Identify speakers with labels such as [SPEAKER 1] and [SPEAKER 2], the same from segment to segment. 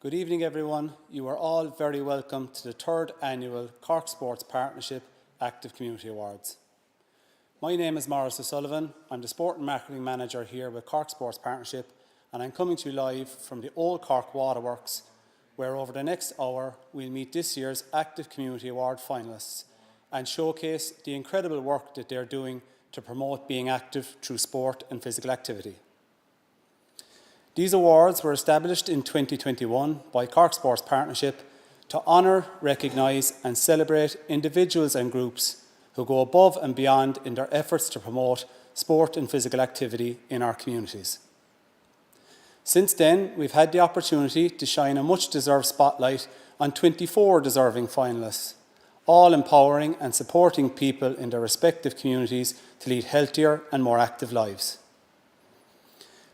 [SPEAKER 1] Good evening, everyone. You are all very welcome to the 3rd Annual Cork Sports Partnership Active Community Awards. My name is Maurice O'Sullivan. I'm the Sport and Marketing Manager here with Cork Sports Partnership, and I'm coming to you live from the Old Cork Waterworks, where over the next hour we'll meet this year's Active Community Award finalists and showcase the incredible work that they're doing to promote being active through sport and physical activity. These awards were established in 2021 by Cork Sports Partnership to honour, recognise and celebrate individuals and groups who go above and beyond in their efforts to promote sport and physical activity in our communities. Since then, we've had the opportunity to shine a much-deserved spotlight on 24 deserving finalists, all empowering and supporting people in their respective communities to lead healthier and more active lives.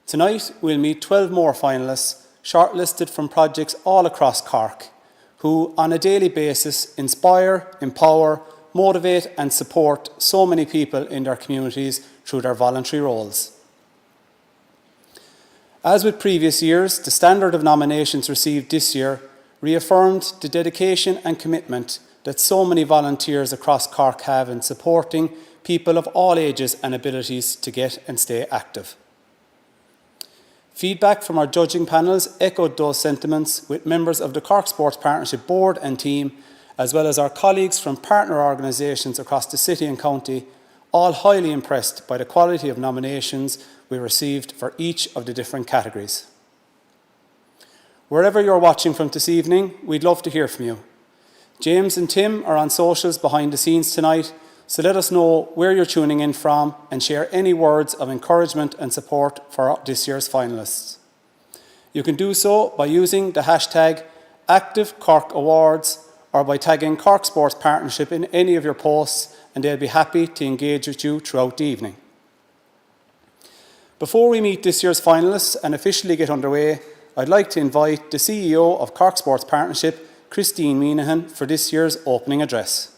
[SPEAKER 1] Tonight, we'll meet 12 more finalists shortlisted from projects all across Cork, who on a daily basis inspire, empower, motivate and support so many people in their communities through their voluntary roles. As with previous years, the standard of nominations received this year reaffirmed the dedication and commitment that so many volunteers across Cork have in supporting people of all ages and abilities to get and stay active. Feedback from our judging panels echoed those sentiments, with members of the Cork Sports Partnership Board and team, as well as our colleagues from partner organisations across the city and county, all highly impressed by the quality of nominations we received for each of the different categories. Wherever you're watching from this evening, we'd love to hear from you. James and Tim are on socials behind the scenes tonight, so let us know where you're tuning in from and share any words of encouragement and support for this year's finalists. You can do so by using the hashtag ActiveCorkAwards or by tagging Cork Sports Partnership in any of your posts, and they'll be happy to engage with you throughout the evening. Before we meet this year's finalists and officially get underway, I'd like to invite the CEO of Cork Sports Partnership, Christine Minahan, for this year's opening address.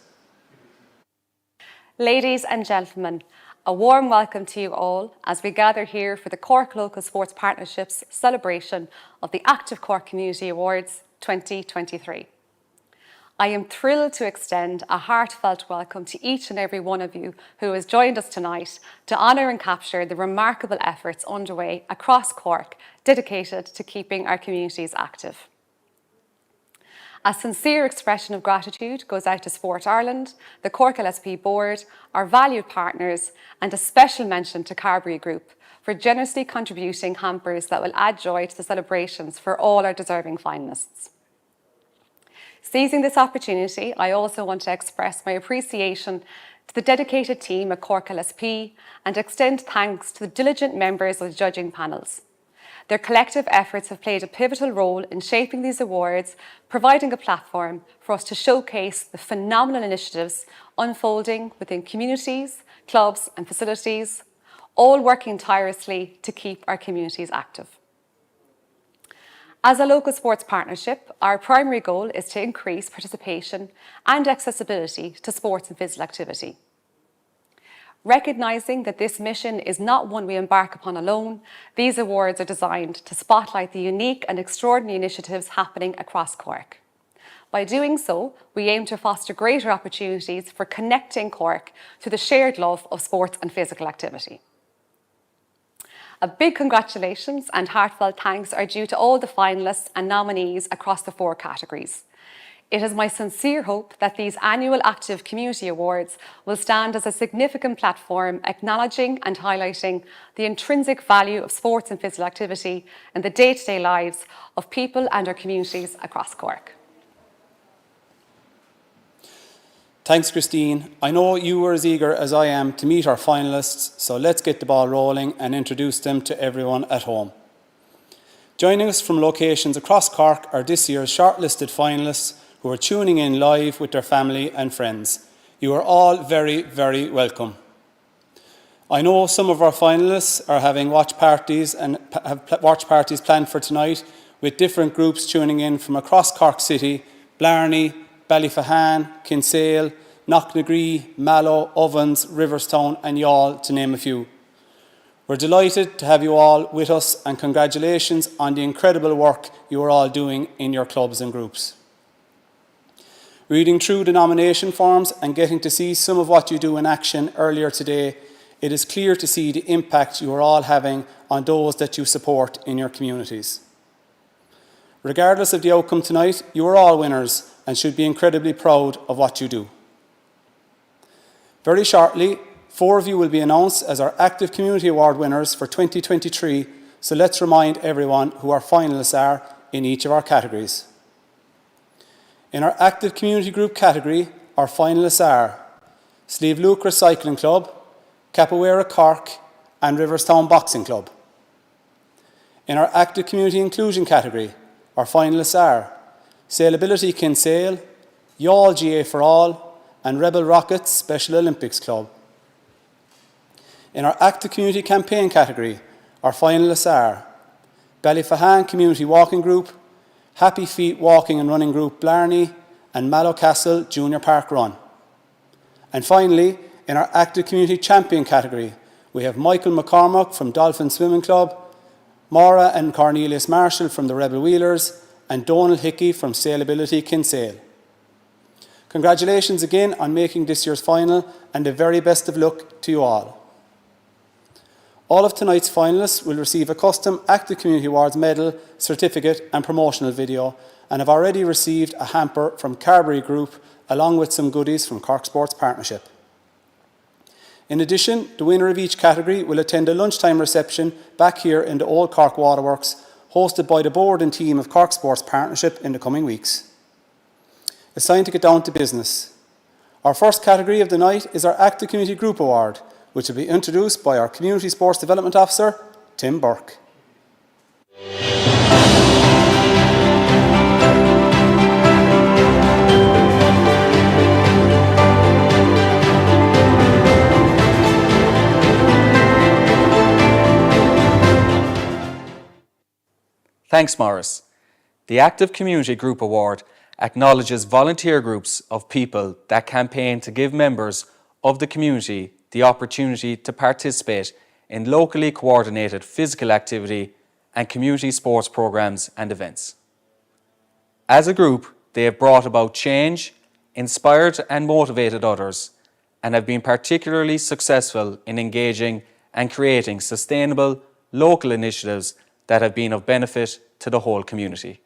[SPEAKER 2] Ladies and gentlemen, a warm welcome to you all as we gather here for the Cork Local Sports Partnership's celebration of the Active Cork Community Awards 2023. I am thrilled to extend a heartfelt welcome to each and every one of you who has joined us tonight to honour and capture the remarkable efforts underway across Cork dedicated to keeping our communities active. A sincere expression of gratitude goes out to Sport Ireland, the Cork LSP Board, our valued partners, and a special mention to Carbery Group for generously contributing hampers that will add joy to the celebrations for all our deserving finalists. Seizing this opportunity, I also want to express my appreciation to the dedicated team at Cork LSP and extend thanks to the diligent members of the judging panels. Their collective efforts have played a pivotal role in shaping these awards, providing a platform for us to showcase the phenomenal initiatives unfolding within communities, clubs and facilities, all working tirelessly to keep our communities active. As a local sports partnership, our primary goal is to increase participation and accessibility to sports and physical activity. Recognising that this mission is not one we embark upon alone, these awards are designed to spotlight the unique and extraordinary initiatives happening across Cork. By doing so, we aim to foster greater opportunities for connecting Cork to the shared love of sports and physical activity. A big congratulations and heartfelt thanks are due to all the finalists and nominees across the 4 categories. It is my sincere hope that these annual Active Community Awards will stand as a significant platform acknowledging and highlighting the intrinsic value of sports and physical activity in the day-to-day lives of people and our communities across Cork.
[SPEAKER 1] Thanks, Christine. I know you were as eager as I am to meet our finalists, so let's get the ball rolling and introduce them to everyone at home. Joining us from locations across Cork are this year's shortlisted finalists who are tuning in live with their family and friends. You are all very, very welcome. I know some of our finalists are having watch parties and have watch parties planned for tonight, with different groups tuning in from across Cork City, Blarney, Ballyphehane, Kinsale, Knocknagree, Mallow, Ovens, Riverstown and Youghal, to name a few. We're delighted to have you all with us, and congratulations on the incredible work you are all doing in your clubs and groups. Reading through the nomination forms and getting to see some of what you do in action earlier today, it is clear to see the impact you are all having on those that you support in your communities. Regardless of the outcome tonight, you are all winners and should be incredibly proud of what you do. Very shortly, 4 of you will be announced as our Active Community Award winners for 2023, so let's remind everyone who our finalists are in each of our categories. In our Active Community Group category, our finalists are Sliabh Luachra Cycling Club, Capoeira Cork and Riverstown Boxing Club. In our Active Community Inclusion category, our finalists are Sailability Kinsale, Youghal GAA for All and Rebel Rockets Special Olympics Club. In our Active Community Campaign category, our finalists are Ballyphehane Community Walking Group, Happy Feet Walking and Running Group Blarney and Mallow Castle Junior Parkrun. And finally, in our Active Community Champion category, we have Michael McCormack from Dolphin Swimming Club, Maire and Cornelius Marshall from the Rebel Wheelers and Donal Hickey from Sailability Kinsale. Congratulations again on making this year's final, and the very best of luck to you all. All of tonight's finalists will receive a custom Active Community Awards medal, certificate and promotional video, and have already received a hamper from Carberry Group along with some goodies from Cork Sports Partnership. In addition, the winner of each category will attend a lunchtime reception back here in the Old Cork Waterworks, hosted by the board and team of Cork Sports Partnership in the coming weeks. It's time to get down to business. Our first category of the night is our Active Community Group Award, which will be introduced by our Community Sports Development Officer, Tim Burke.
[SPEAKER 3] Thanks, Maurice. The Active Community Group Award acknowledges volunteer groups of people that campaign to give members of the community the opportunity to participate in locally coordinated physical activity and community sports programs and events. As a group, they have brought about change, inspired and motivated others, and have been particularly successful in engaging and creating sustainable local initiatives that have been of benefit to the whole community.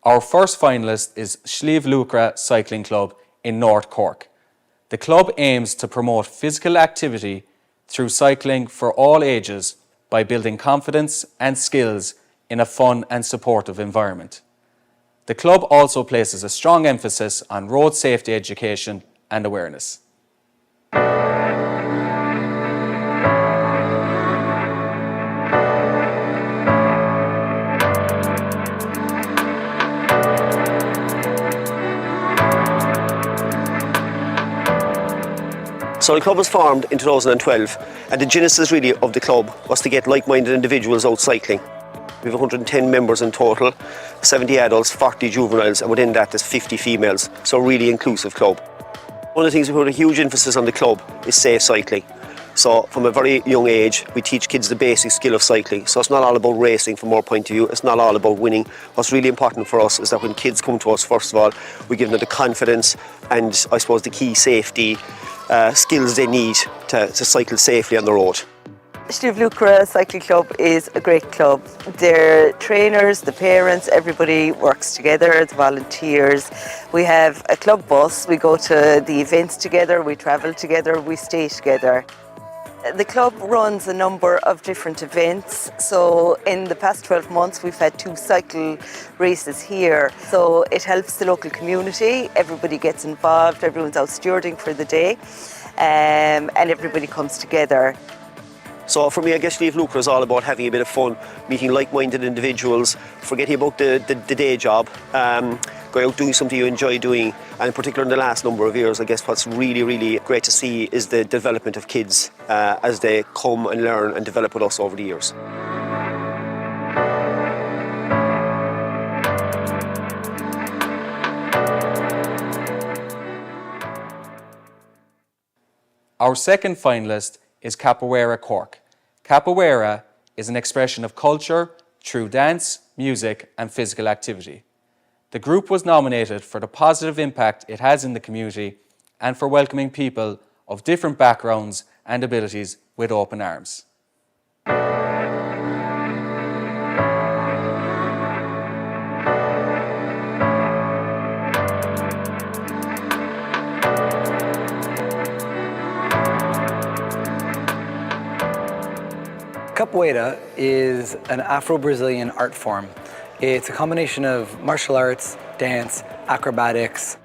[SPEAKER 3] Our first finalist is Sliabh Luachra Cycling Club in North Cork. The club aims to promote physical activity through cycling for all ages by building confidence and skills in a fun and supportive environment. The club also places a strong emphasis on road safety education and awareness.
[SPEAKER 4] So the club was formed in 2012, and the genesis really of the club was to get like-minded individuals out cycling. We have 110 members in total, 70 adults, 40 juveniles, and within that there's 50 females, so a really inclusive club. One of the things we put a huge emphasis on the club is safe cycling. So from a very young age, we teach kids the basic skill of cycling. So it's not all about racing from our point of view, it's not all about winning. What's really important for us is that when kids come to us, first of all, we give them the confidence and I suppose the key safety skills they need to cycle safely on the road.
[SPEAKER 5] Sliabh Luachra Cycling Club is a great club. Their trainers, the parents, everybody works together, the volunteers. We have a club bus, we go to the events together, we travel together, we stay together. The club runs a number of different events. So in the past 12 months we've had 2 cycle races here. So it helps the local community, everybody gets involved, everyone's out stewarding for the day and everybody comes together.
[SPEAKER 4] So for me, I guess Sliabh Luachra is all about having a bit of fun, meeting like-minded individuals, forgetting about the day job, going out doing something you enjoy doing, and in particular in the last number of years, I guess what's really, really great to see is the development of kids as they come and learn and develop with us over the years.
[SPEAKER 3] Our second finalist is Capoeira Cork. Capoeira is an expression of culture through dance, music and physical activity. The group was nominated for the positive impact it has in the community and for welcoming people of different backgrounds and abilities with open arms.
[SPEAKER 6] Capoeira is an Afro-Brazilian art form. It's a combination of martial arts, dance, acrobatics.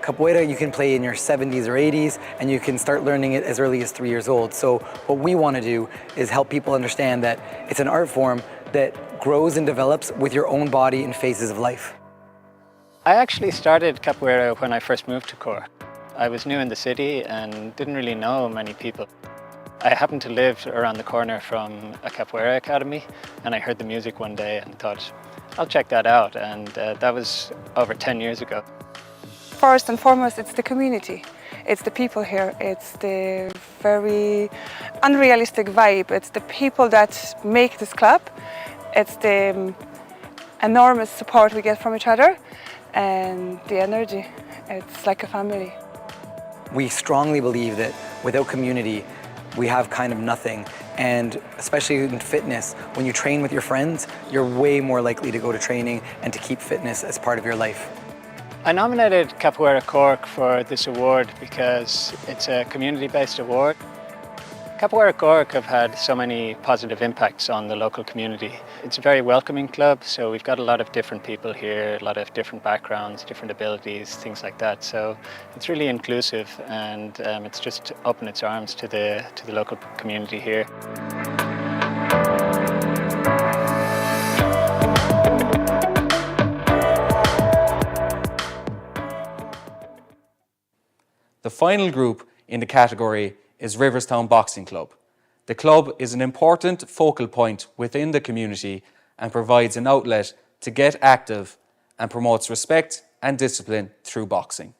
[SPEAKER 6] Capoeira you can play in your 70s or 80s, and you can start learning it as early as 3 years old. So what we want to do is help people understand that it's an art form that grows and develops with your own body in phases of life.
[SPEAKER 7] I actually started Capoeira when I first moved to Cork. I was new in the city and didn't really know many people. I happened to live around the corner from a Capoeira academy, and I heard the music one day and thought, I'll check that out, and that was over 10 years ago.
[SPEAKER 8] First and foremost, it's the community. It's the people here. It's the very unrealistic vibe. It's the people that make this club. It's the enormous support we get from each other and the energy. It's like a family.
[SPEAKER 6] We strongly believe that without community, we have kind of nothing. And especially in fitness, when you train with your friends, you're way more likely to go to training and to keep fitness as part of your life.
[SPEAKER 7] I nominated Capoeira Cork for this award because it's a community-based award. Capoeira Cork have had so many positive impacts on the local community. It's a very welcoming club, so we've got a lot of different people here, a lot of different backgrounds, different abilities, things like that. So it's really inclusive, and it's just opened its arms to the local community here.
[SPEAKER 3] The final group in the category is Riverstown Boxing Club. The club is an important focal point within the community and provides an outlet to get active and promotes respect and discipline through boxing.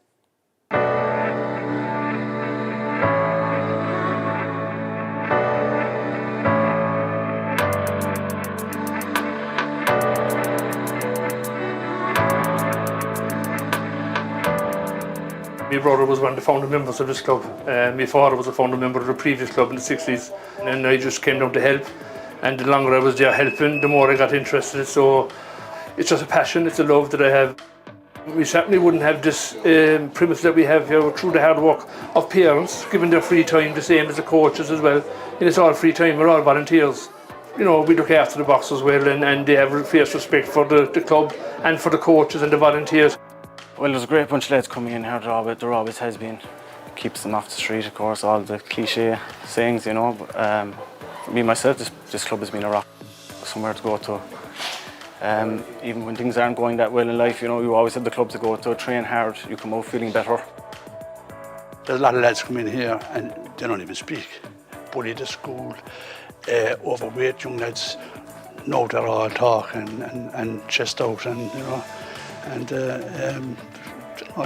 [SPEAKER 9] My brother was one of the founding members of this club. My father was a founding member of the previous club in the 60s, and I just came down to help. And the longer I was there helping, the more I got interested. So it's just a passion, it's a love that I have. We certainly wouldn't have this premise that we have here through the hard work of parents, giving their free time, the same as the coaches as well. And it's all free time, we're all volunteers. You know, we look after the boxers well, and they have fierce respect for the club and for the coaches and the volunteers.
[SPEAKER 10] Well, there's a great bunch of lads coming in here, there always has been. Keeps them off the street, of course, all the cliche sayings, you know. But, for me, myself, this club has been a rock, somewhere to go to. Even when things aren't going that well in life, you know, you always have the club to go to, train hard, you come out feeling better.
[SPEAKER 11] There's a lot of lads come in here and they don't even speak. Bullied at school, overweight young lads, now they're all talking and chest out, and you know, and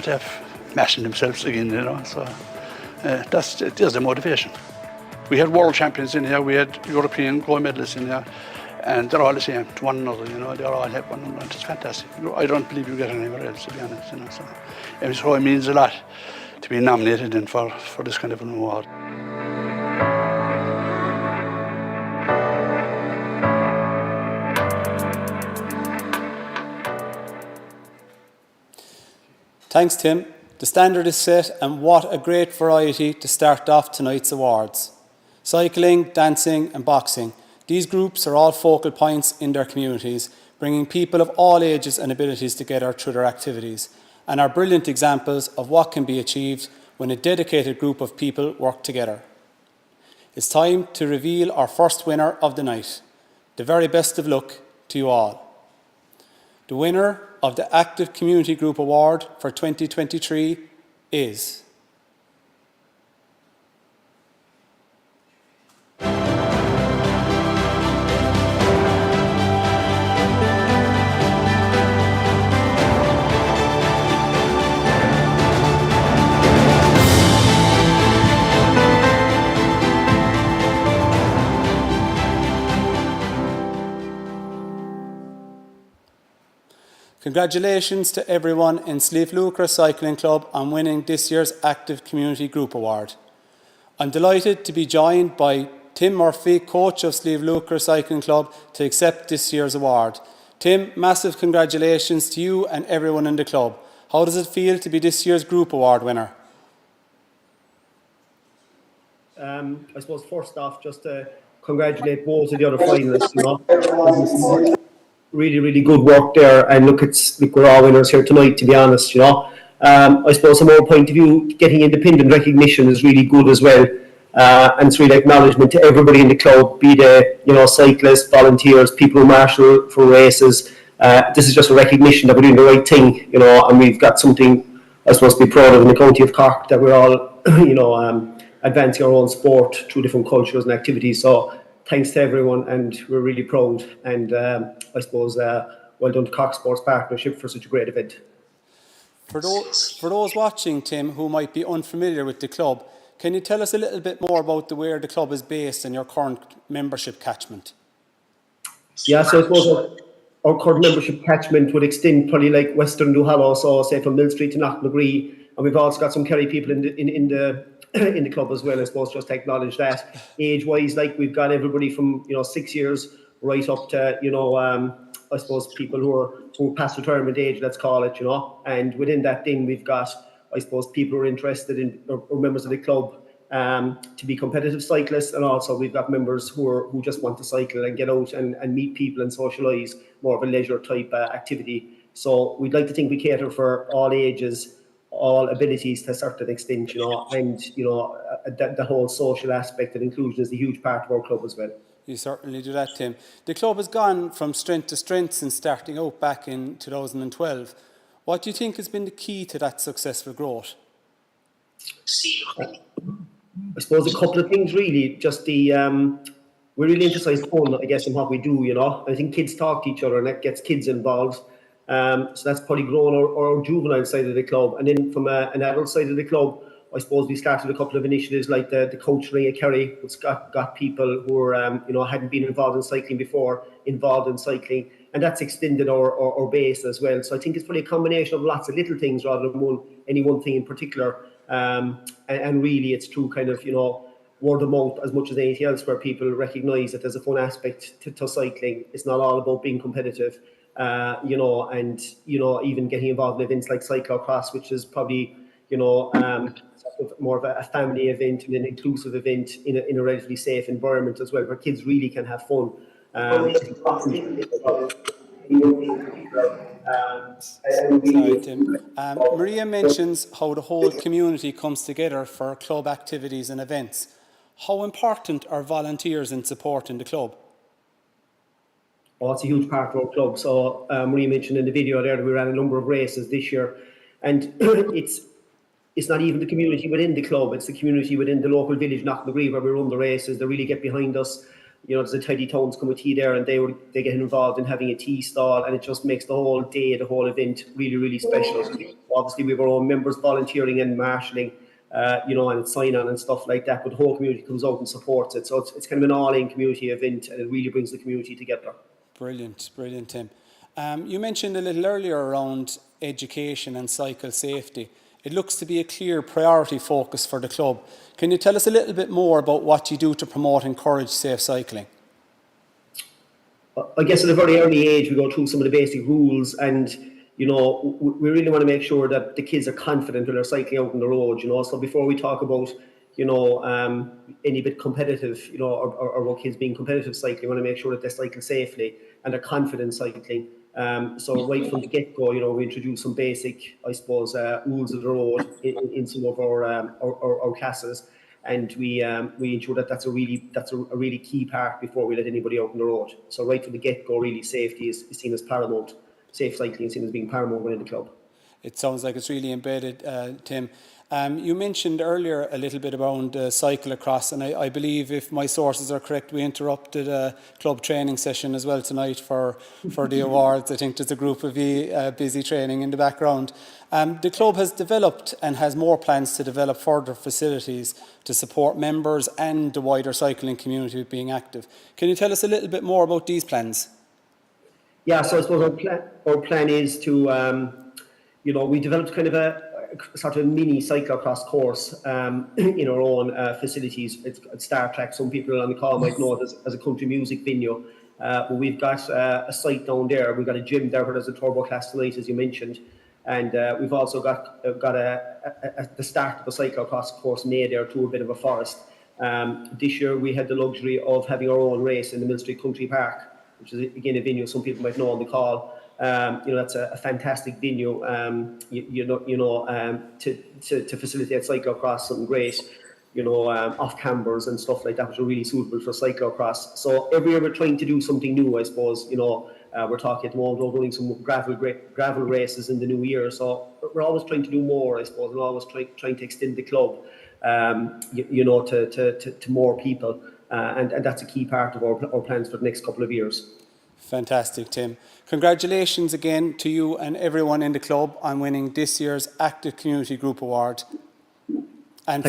[SPEAKER 11] they're mashing themselves again, you know. So there's the motivation. We had world champions in here, we had European gold medalists in here, and they're all the same to one another, you know. They all help one another. It's fantastic. I don't believe you get anywhere else, to be honest, you know. So it means a lot to be nominated in for this kind of an award.
[SPEAKER 1] Thanks, Tim. The standard is set, and what a great variety to start off tonight's awards. Cycling, dancing and boxing. These groups are all focal points in their communities, bringing people of all ages and abilities together through their activities, and are brilliant examples of what can be achieved when a dedicated group of people work together. It's time to reveal our first winner of the night. The very best of luck to you all. The winner of the Active Community Group Award for 2023 is... Congratulations to everyone in Sliabh Luachra Cycling Club on winning this year's Active Community Group Award. I'm delighted to be joined by Tim Murphy, coach of Sliabh Luachra Cycling Club, to accept this year's award. Tim, massive congratulations to you and everyone in the club. How does it feel to be this year's Group Award winner?
[SPEAKER 12] I suppose first off, just to congratulate both of the other finalists. Really good work there, and look, we're all winners here tonight, to be honest. I suppose from our point of view, getting independent recognition is really good as well, and it's really acknowledgement to everybody in the club, be they cyclists, volunteers, people who marshal for races. This is just a recognition that we're doing the right thing, and we've got something I suppose to be proud of in the county of Cork, that we're all advancing our own sport through different cultures and activities. So thanks to everyone, and we're really proud, and I suppose well done to Cork Sports Partnership for such a great event.
[SPEAKER 1] For those watching, Tim, who might be unfamiliar with the club, can you tell us a little bit more about where the club is based and your current membership catchment?
[SPEAKER 12] Yeah, so I suppose our current membership catchment would extend probably like Western Youghal, so say from Mill Street to Knocknagree, and we've also got some Kerry people in the club as well. I suppose just to acknowledge that age-wise, like we've got everybody from 6 years right up to I suppose people who are past retirement age, let's call it, and within that thing we've got I suppose people who are interested in or members of the club to be competitive cyclists, and also we've got members who just want to cycle and get out and meet people and socialise, more of a leisure type activity. So we'd like to think we cater for all ages, all abilities to a certain extent, and the whole social aspect and inclusion is a huge part of our club as well.
[SPEAKER 1] You certainly do that, Tim. The club has gone from strength to strength since starting out back in 2012. What do you think has been the key to that successful growth?
[SPEAKER 12] I suppose a couple of things really. Just we really emphasise fun, I guess, in what we do. I think kids talk to each other, and that gets kids involved. So that's probably grown our juvenile side of the club, and then from an adult side of the club, I suppose we started a couple of initiatives like the Coach Ring at Kerry, which got people who were hadn't been involved in cycling before involved in cycling, and that's extended our base as well. So I think it's probably a combination of lots of little things rather than any one thing in particular, and really it's through kind of word of mouth as much as anything else, where people recognise that there's a fun aspect to cycling. It's not all about being competitive. And even getting involved in events like cyclocross, which is probably more of a family event and an inclusive event in a relatively safe environment as well, where kids really can have fun.
[SPEAKER 1] Sorry, Tim. Maria mentions how the whole community comes together for club activities and events. How important are volunteers in supporting the club?
[SPEAKER 12] Oh, it's a huge part of our club. So Marie mentioned in the video there that we ran a number of races this year, and it's not even the community within the club, it's the community within the local village, Knocknagree, where we run the races. They really get behind us. There's a Tidy Towns committee there, and they get involved in having a tea stall, and it just makes the whole day, the whole event really special. Obviously we have our own members volunteering and marshalling, and sign on and stuff like that, but the whole community comes out and supports it. So it's kind of an all-in community event, and it really brings the community together.
[SPEAKER 1] Brilliant, Tim. You mentioned a little earlier around education and cycle safety. It looks to be a clear priority focus for the club. Can you tell us a little bit more about what you do to promote and encourage safe cycling?
[SPEAKER 12] I guess at a very early age, we go through some of the basic rules, and we really want to make sure that the kids are confident when they're cycling out on the road. So before we talk about any bit competitive, or about kids being competitive cycling, we want to make sure that they cycle safely and they're confident cycling. So right from the get-go, we introduce some basic, I suppose, rules of the road in some of our classes, and we ensure that that's a really key part before we let anybody out on the road. So right from the get-go, really safety is seen as paramount. Safe cycling is seen as being paramount within the club.
[SPEAKER 1] It sounds like it's really embedded, Tim. You mentioned earlier a little bit around cyclocross, and I believe, if my sources are correct, we interrupted a club training session as well tonight for the awards. I think there's a group of you busy training in the background. The club has developed and has more plans to develop further facilities to support members and the wider cycling community being active. Can you tell us a little bit more about these plans?
[SPEAKER 12] Yeah, so I suppose our plan is to, we developed kind of a sort of mini cyclocross course in our own facilities. It's Star Track. Some people on the call might know it as a country music venue. But we've got a site down there. We've got a gym there where there's a turbo class tonight, as you mentioned. And we've also got the start of a cyclocross course made there through a bit of a forest. This year we had the luxury of having our own race in the Mill Street Country Park, which is again a venue some people might know on the call. That's a fantastic venue. To facilitate cyclocross, something great. Off cambers and stuff like that, which are really suitable for cyclocross. So every year we're trying to do something new, I suppose. We're talking at the moment about running some gravel races in the new year. So we're always trying to do more, I suppose, and always trying to extend the club, to more people. And that's a key part of our plans for the next couple of years.
[SPEAKER 1] Fantastic, Tim. Congratulations again to you and everyone in the club on winning this year's Active Community Group Award. And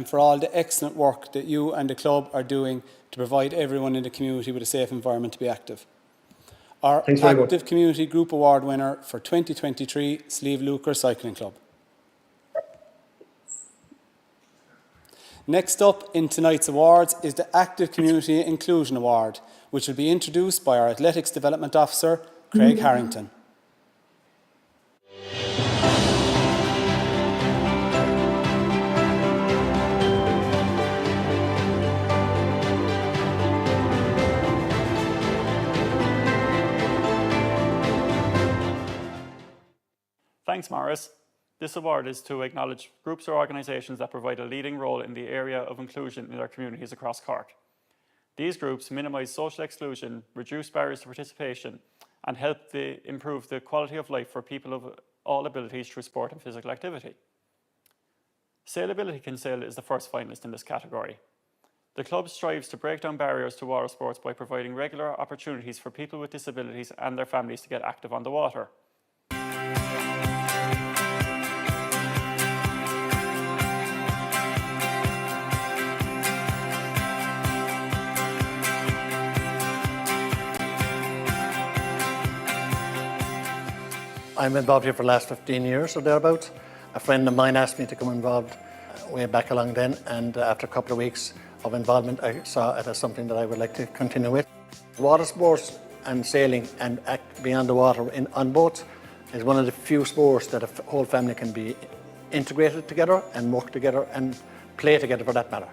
[SPEAKER 1] for all the excellent work that you and the club are doing to provide everyone in the community with a safe environment to be active. Our Active Community Group Award winner for 2023, Sliabh Luachra Cycling Club. Next up in tonight's awards is the Active Community Inclusion Award, which will be introduced by our Athletics Development Officer, Craig Harrington.
[SPEAKER 13] Thanks, Morris. This award is to acknowledge groups or organisations that provide a leading role in the area of inclusion in their communities across Cork. These groups minimise social exclusion, reduce barriers to participation, and help improve the quality of life for people of all abilities through sport and physical activity. Sailability Kinsale is the first finalist in this category. The club strives to break down barriers to water sports by providing regular opportunities for people with disabilities and their families to get active on the water.
[SPEAKER 14] I'm involved here for the last 15 years or thereabouts. A friend of mine asked me to come involved way back along then, and after a couple of weeks of involvement I saw it as something that I would like to continue with. Water sports and sailing and being on the water on boats is one of the few sports that a whole family can be integrated together and work together and play together for that matter.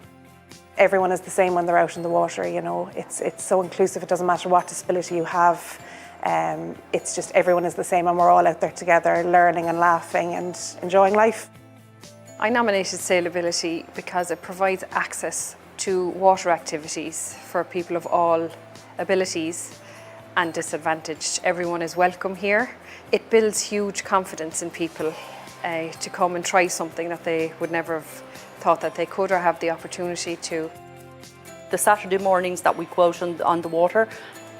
[SPEAKER 15] Everyone is the same when they're out in the water, it's so inclusive, it doesn't matter what disability you have. It's just everyone is the same and we're all out there together learning and laughing and enjoying life.
[SPEAKER 16] I nominated Sailability because it provides access to water activities for people of all abilities and disadvantaged. Everyone is welcome here. It builds huge confidence in people to come and try something that they would never have thought that they could or have the opportunity to.
[SPEAKER 17] The Saturday mornings that we go out on the water,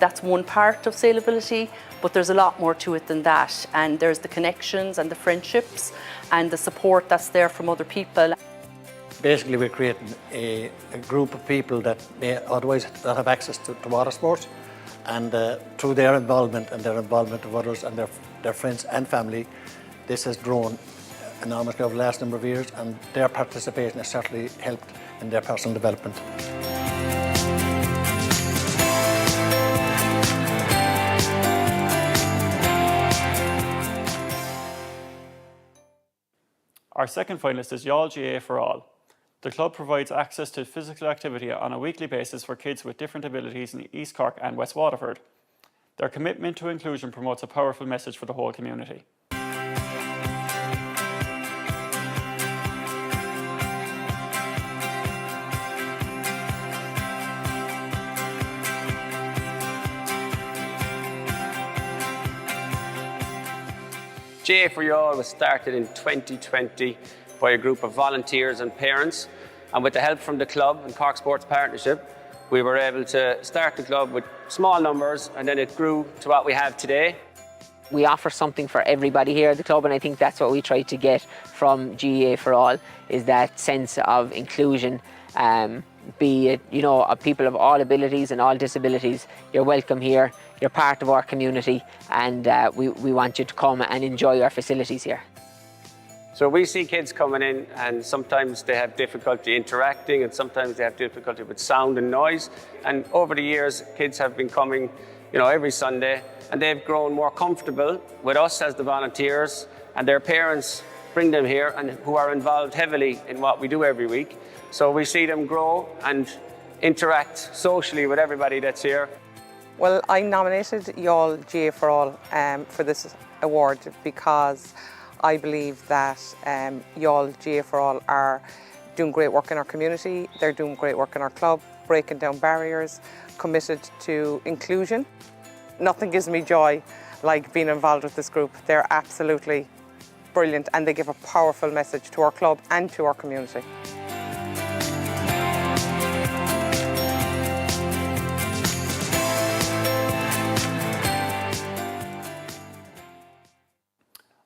[SPEAKER 17] that's one part of sailability, but there's a lot more to it than that. And there's the connections and the friendships and the support that's there from other people.
[SPEAKER 14] Basically, we're creating a group of people that may otherwise not have access to water sports, and through their involvement and their involvement of others and their friends and family, this has grown enormously over the last number of years, and their participation has certainly helped in their personal development.
[SPEAKER 13] Our second finalist is Youghal GAA for All. The club provides access to physical activity on a weekly basis for kids with different abilities in East Cork and West Waterford. Their commitment to inclusion promotes a powerful message for the whole community.
[SPEAKER 18] GAA for Youghal was started in 2020 by a group of volunteers and parents, and with the help from the club and Cork Sports Partnership, we were able to start the club with small numbers, and then it grew to what we have today.
[SPEAKER 19] We offer something for everybody here at the club, and I think that's what we try to get from GAA for All, is that sense of inclusion. Be it, of people of all abilities and all disabilities, you're welcome here. you're part of our community, and we want you to come and enjoy our facilities here.
[SPEAKER 18] So we see kids coming in and sometimes they have difficulty interacting and sometimes they have difficulty with sound and noise. And over the years, kids have been coming, every Sunday, and they've grown more comfortable with us as the volunteers, and their parents bring them here and who are involved heavily in what we do every week. So we see them grow and interact socially with everybody that's here.
[SPEAKER 20] Well, I nominated Youghal GAA for All for this award because I believe that Youghal GAA for All are doing great work in our community, they're doing great work in our club, breaking down barriers, committed to inclusion. Nothing gives me joy like being involved with this group. They're absolutely brilliant and they give a powerful message to our club and to our community.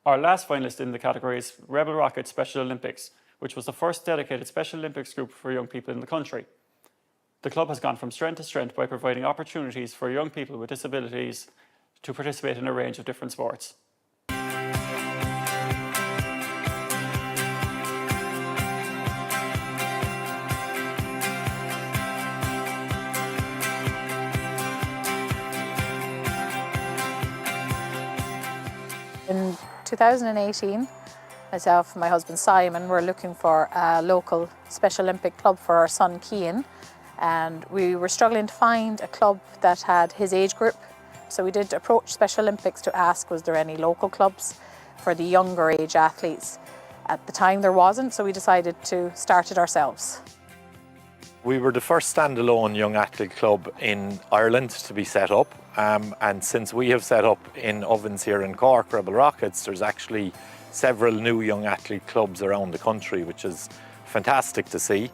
[SPEAKER 13] Our last finalist in the category is Rebel Rocket Special Olympics, which was the first dedicated Special Olympics group for young people in the country. The club has gone from strength to strength by providing opportunities for young people with disabilities to participate in a range of different sports.
[SPEAKER 21] In 2018, myself and my husband Simon were looking for a local Special Olympic club for our son Cian, and we were struggling to find a club that had his age group. So we did approach Special Olympics to ask was there any local clubs for the younger age athletes. At the time there wasn't, so we decided to start it ourselves.
[SPEAKER 22] We were the first standalone young athlete club in Ireland to be set up, and since we have set up in Ovens here in Cork, Rebel Rockets, there's actually several new young athlete clubs around the country, which is fantastic to see.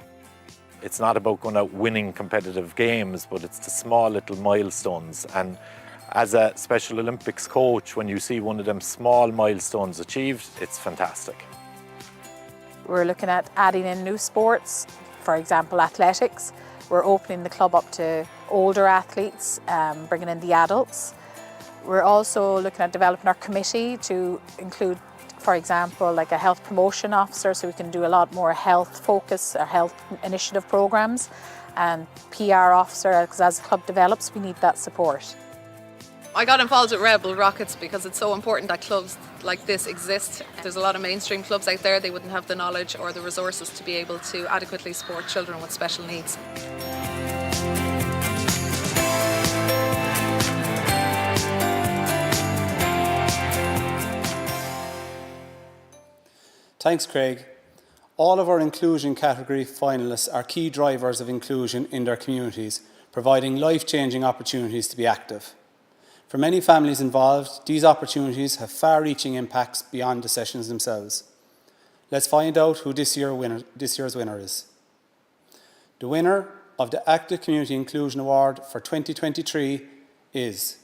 [SPEAKER 22] It's not about going out winning competitive games, but it's the small little milestones. And as a Special Olympics coach, when you see one of them small milestones achieved, it's fantastic.
[SPEAKER 21] We're looking at adding in new sports, for example athletics. We're opening the club up to older athletes, bringing in the adults. We're also looking at developing our committee to include, for example, like a health promotion officer, so we can do a lot more health focus or health initiative programs, and PR officer, because as the club develops, we need that support.
[SPEAKER 23] I got involved with Rebel Rockets because it's so important that clubs like this exist. There's a lot of mainstream clubs out there, they wouldn't have the knowledge or the resources to be able to adequately support children with special needs.
[SPEAKER 1] Thanks, Craig. All of our inclusion category finalists are key drivers of inclusion in their communities, providing life-changing opportunities to be active. For many families involved, these opportunities have far-reaching impacts beyond the sessions themselves. Let's find out who this year's winner is. The winner of the Active Community Inclusion Award for 2023 is...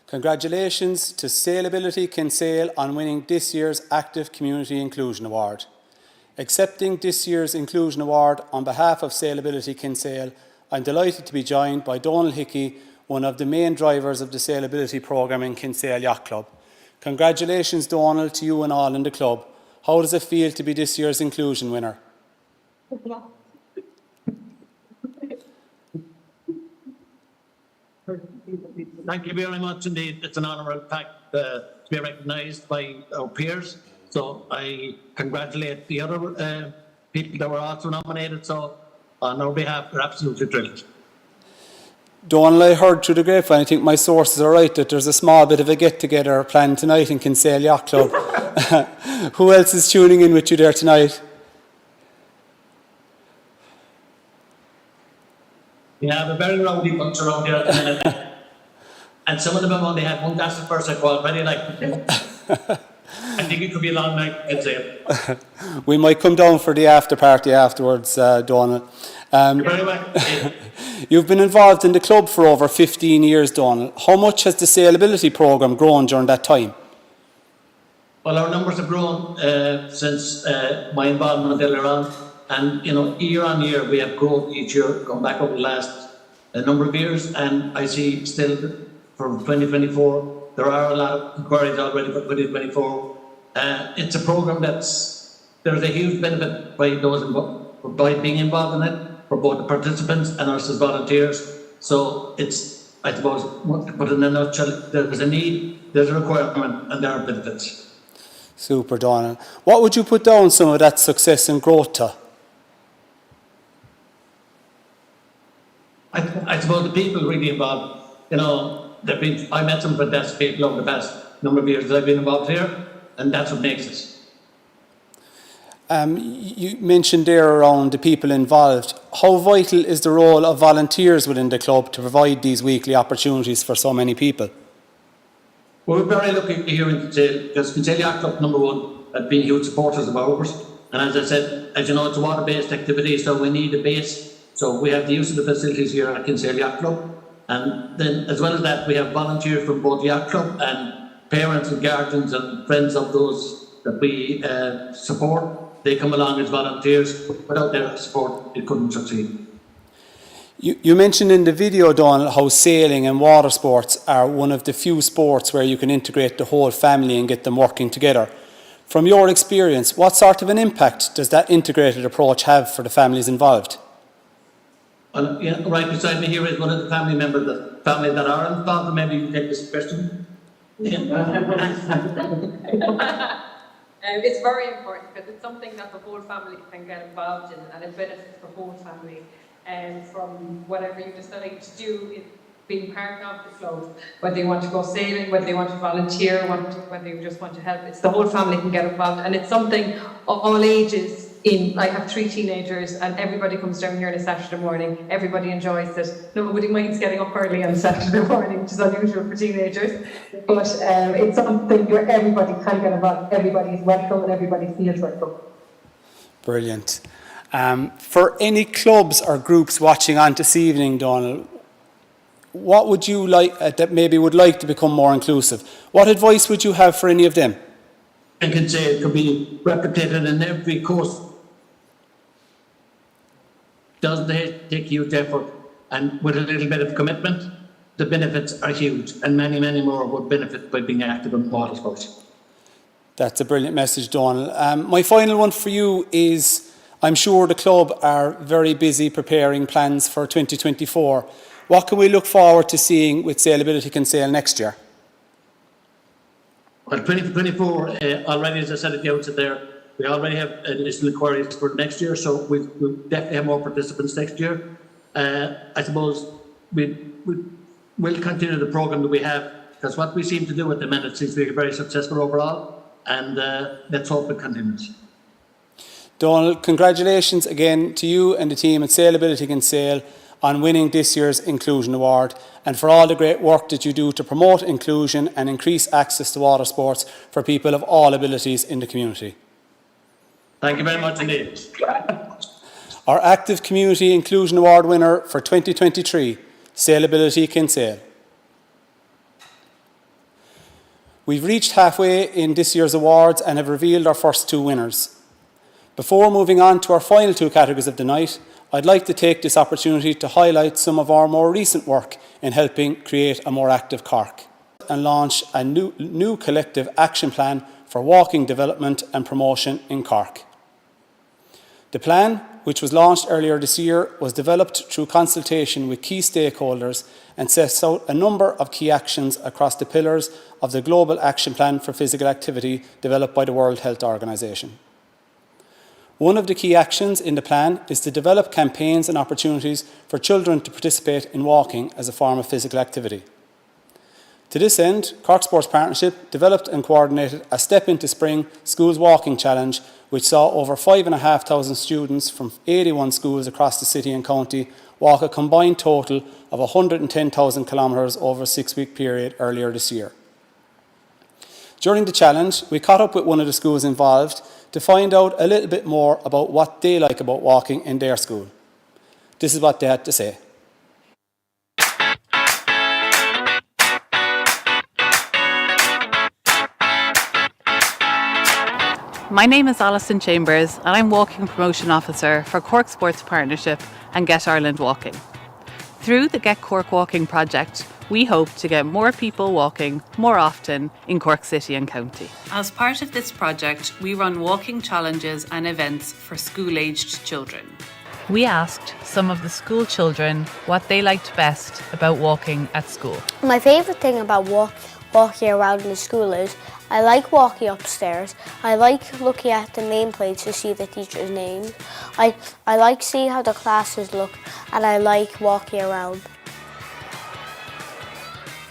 [SPEAKER 1] Congratulations to Sailability Kinsale on winning this year's Active Community Inclusion Award. Accepting this year's Inclusion Award on behalf of Sailability Kinsale, I'm delighted to be joined by Donal Hickey, one of the main drivers of the Sailability programme in Kinsale Yacht Club. Congratulations, Donal, to you and all in the club. How does it feel to be this year's Inclusion winner?
[SPEAKER 24] Thank you very much indeed. It's an honour, in fact, to be recognised by our peers. So I congratulate the other people that were also nominated. So on our behalf, we're absolutely thrilled.
[SPEAKER 1] Donal, I heard through the grapevine, I think my sources are right, that there's a small bit of a get-together planned tonight in Kinsale Yacht Club. Who else is tuning in with you there tonight?
[SPEAKER 24] We have a very rowdy bunch around here at the minute. And some of them have only had one glass of first alcohol already, like. I think it could be a long night, I'd say.
[SPEAKER 1] We might come down for the after party afterwards, Donal.
[SPEAKER 24] You're very welcome.
[SPEAKER 1] You've been involved in the club for over 15 years, Donal. How much has the Sailability programme grown during that time?
[SPEAKER 24] Well, our numbers have grown since my involvement earlier on, and year on year we have grown each year, going back over the last number of years, and I see still for 2024 there are a lot of inquiries already for 2024. It's a programme there's a huge benefit by those by being involved in it, for both the participants and us as volunteers. So it's, I suppose, but in a nutshell, there's a need, there's a requirement, and there are benefits.
[SPEAKER 1] Super, Donal. What would you put down some of that success and growth to?
[SPEAKER 24] I suppose the people really involved, I met some fantastic people over the past number of years that I've been involved here, and that's what makes us.
[SPEAKER 1] You mentioned there around the people involved. How vital is the role of volunteers within the club to provide these weekly opportunities for so many people?
[SPEAKER 24] Well, we're very lucky here in Kinsale, because Kinsale Yacht Club, number one, have been huge supporters of ours. And as I said, as you know, it's a water-based activity, so we need a base. So we have the use of the facilities here at Kinsale Yacht Club. And then, as well as that, we have volunteers from both the Yacht Club and parents and guardians and friends of those that we support. They come along as volunteers. Without their support, it couldn't succeed.
[SPEAKER 1] You mentioned in the video, Donal, how sailing and water sports are one of the few sports where you can integrate the whole family and get them working together. From your experience, what sort of an impact does that integrated approach have for the families involved?
[SPEAKER 24] Well, right beside me here is one of the family members, the family that are involved. Maybe you take this question.
[SPEAKER 2] It's very important because it's something that the whole family can get involved in, and it benefits the whole family. And from whatever you decide to do, being part of the club, whether you want to go sailing, whether you want to volunteer, whether you just want to help, it's the whole family can get involved, and it's something of all ages. I have 3 teenagers, and everybody comes down here on a Saturday morning. Everybody enjoys it. Nobody minds getting up early on a Saturday morning, which is unusual for teenagers. But it's something where everybody can get involved. Everybody is welcome, and everybody feels welcome.
[SPEAKER 1] Brilliant. For any clubs or groups watching on this evening, Donal, what would you like that maybe would like to become more inclusive? What advice would you have for any of them?
[SPEAKER 24] I can say it could be replicated in every course. Doesn't take huge effort, and with a little bit of commitment, the benefits are huge, and many, many more would benefit by being active in water sports.
[SPEAKER 1] That's a brilliant message, Donal. My final one for you is, I'm sure the club are very busy preparing plans for 2024. What can we look forward to seeing with Sailability Kinsale next year?
[SPEAKER 24] Well, 2024, already, as I said at the outset there, we already have additional inquiries for next year, so we'll definitely have more participants next year. I suppose we'll continue the programme that we have, because what we seem to do at the minute seems to be very successful overall, and let's hope it continues.
[SPEAKER 1] Donal, congratulations again to you and the team at Sailability Kinsale on winning this year's Inclusion Award, and for all the great work that you do to promote inclusion and increase access to water sports for people of all abilities in the community.
[SPEAKER 24] Thank you very much indeed.
[SPEAKER 1] Our Active Community Inclusion Award winner for 2023, Sailability Kinsale. We've reached halfway in this year's awards and have revealed our first 2 winners. Before moving on to our final 2 categories of the night, I'd like to take this opportunity to highlight some of our more recent work in helping create a more active Cork and launch a new collective action plan for walking development and promotion in Cork. The plan, which was launched earlier this year, was developed through consultation with key stakeholders and sets out a number of key actions across the pillars of the Global Action Plan for Physical Activity developed by the World Health Organization. One of the key actions in the plan is to develop campaigns and opportunities for children to participate in walking as a form of physical activity. To this end, Cork Sports Partnership developed and coordinated a Step Into Spring Schools Walking Challenge, which saw over 5,500 students from 81 schools across the city and county walk a combined total of 110,000 kilometres over a 6-week period earlier this year. During the challenge, we caught up with one of the schools involved to find out a little bit more about what they like about walking in their school. This is what they had to say.
[SPEAKER 4] My name is Alison Chambers and I'm Walking Promotion Officer for Cork Sports Partnership and Get Ireland Walking. Through the Get Cork Walking project, we hope to get more people walking more often in Cork City and County. As part of this project, we run walking challenges and events for school-aged children. We asked some of the school children what they liked best about walking at school.
[SPEAKER 5] My favourite thing about walking around in the school is I like walking upstairs. I like looking at the nameplates to see the teacher's names. I like seeing how the classes look, and I like walking around.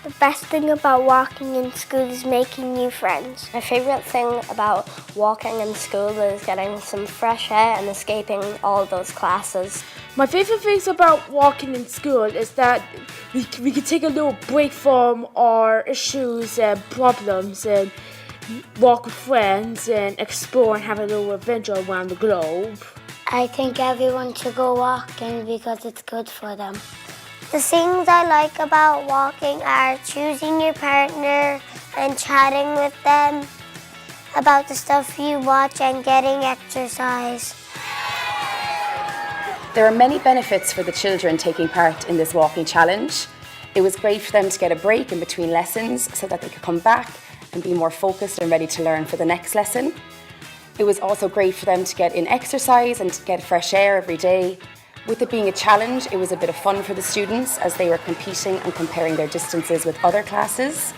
[SPEAKER 6] The best thing about walking in school is making new friends.
[SPEAKER 5] My favourite thing about walking in school is getting some fresh air and escaping all those classes.
[SPEAKER 8] My favourite things about walking in school is that we can take a little break from our issues and problems and walk with friends and explore and have a little adventure around the globe.
[SPEAKER 6] I think everyone should go walking because it's good for them. The things I like about walking are choosing your partner and chatting with them about the stuff you watch and getting exercise.
[SPEAKER 25] There are many benefits for the children taking part in this walking challenge. It was great for them to get a break in between lessons so that they could come back and be more focused and ready to learn for the next lesson. It was also great for them to get in exercise and to get fresh air every day. With it being a challenge, it was a bit of fun for the students as they were competing and comparing their distances with other classes.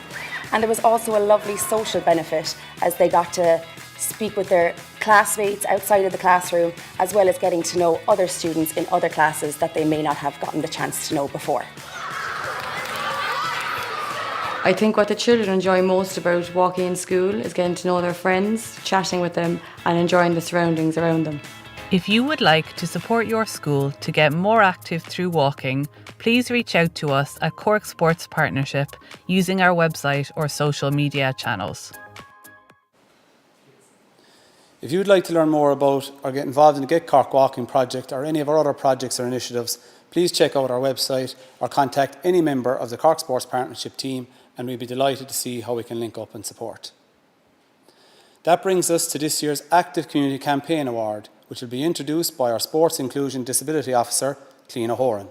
[SPEAKER 25] And there was also a lovely social benefit as they got to speak with their classmates outside of the classroom, as well as getting to know other students in other classes that they may not have gotten the chance to know before.
[SPEAKER 26] I think what the children enjoy most about walking in school is getting to know their friends, chatting with them and enjoying the surroundings around them.
[SPEAKER 4] If you would like to support your school to get more active through walking, please reach out to us at Cork Sports Partnership using our website or social media channels.
[SPEAKER 1] If you would like to learn more about or get involved in the Get Cork Walking project or any of our other projects or initiatives, please check out our website or contact any member of the Cork Sports Partnership team, and we'd be delighted to see how we can link up and support. That brings us to this year's Active Community Campaign Award, which will be introduced by our Sports Inclusion Disability Officer, Clean O'Horan.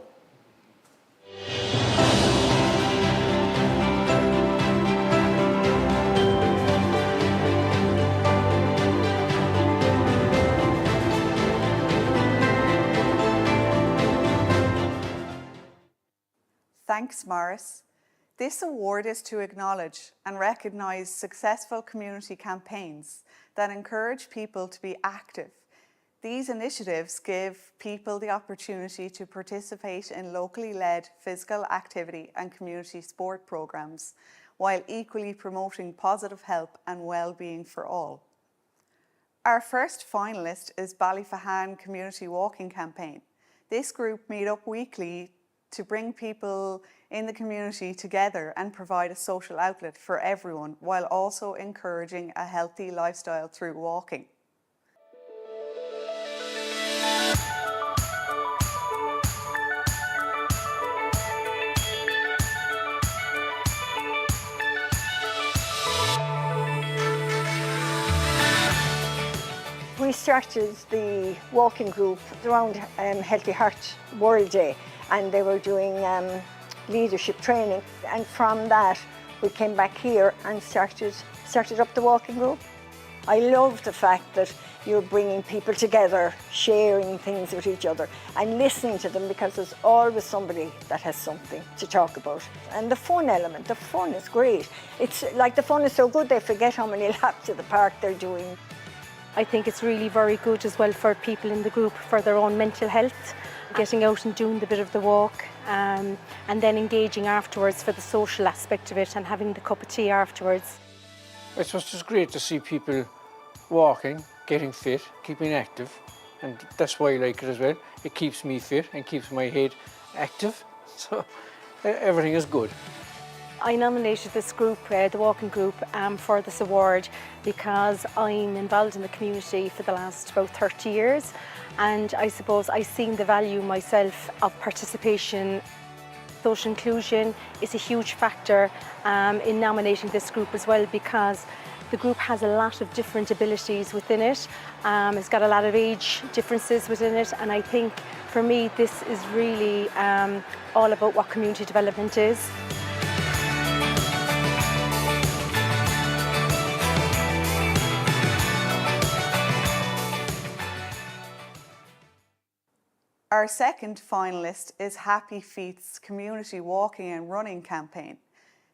[SPEAKER 27] Thanks, Morris. This award is to acknowledge and recognise successful community campaigns that encourage people to be active. These initiatives give people the opportunity to participate in locally led physical activity and community sport programmes, while equally promoting positive health and well-being for all. Our first finalist is Ballyphehane Community Walking Campaign. This group meet up weekly to bring people in the community together and provide a social outlet for everyone, while also encouraging a healthy lifestyle through walking.
[SPEAKER 28] We started the walking group around Healthy Heart World Day, and they were doing leadership training, and from that we came back here and started up the walking group. I love the fact that you're bringing people together, sharing things with each other and listening to them, because there's always somebody that has something to talk about. And the fun element, the fun is great. It's like the fun is so good they forget how many laps of the park they're doing.
[SPEAKER 29] I think it's really very good as well for people in the group for their own mental health, getting out and doing the bit of the walk, and then engaging afterwards for the social aspect of it and having the cup of tea afterwards.
[SPEAKER 30] It was just great to see people walking, getting fit, keeping active, and that's why I like it as well. It keeps me fit and keeps my head active, so everything is good.
[SPEAKER 29] I nominated this group, the walking group, for this award because I'm involved in the community for the last about 30 years, and I suppose I've seen the value myself of participation. Social inclusion is a huge factor in nominating this group as well, because the group has a lot of different abilities within it. It's got a lot of age differences within it, and I think for me this is really all about what community development is.
[SPEAKER 27] Our second finalist is Happy Feet's community walking and running campaign.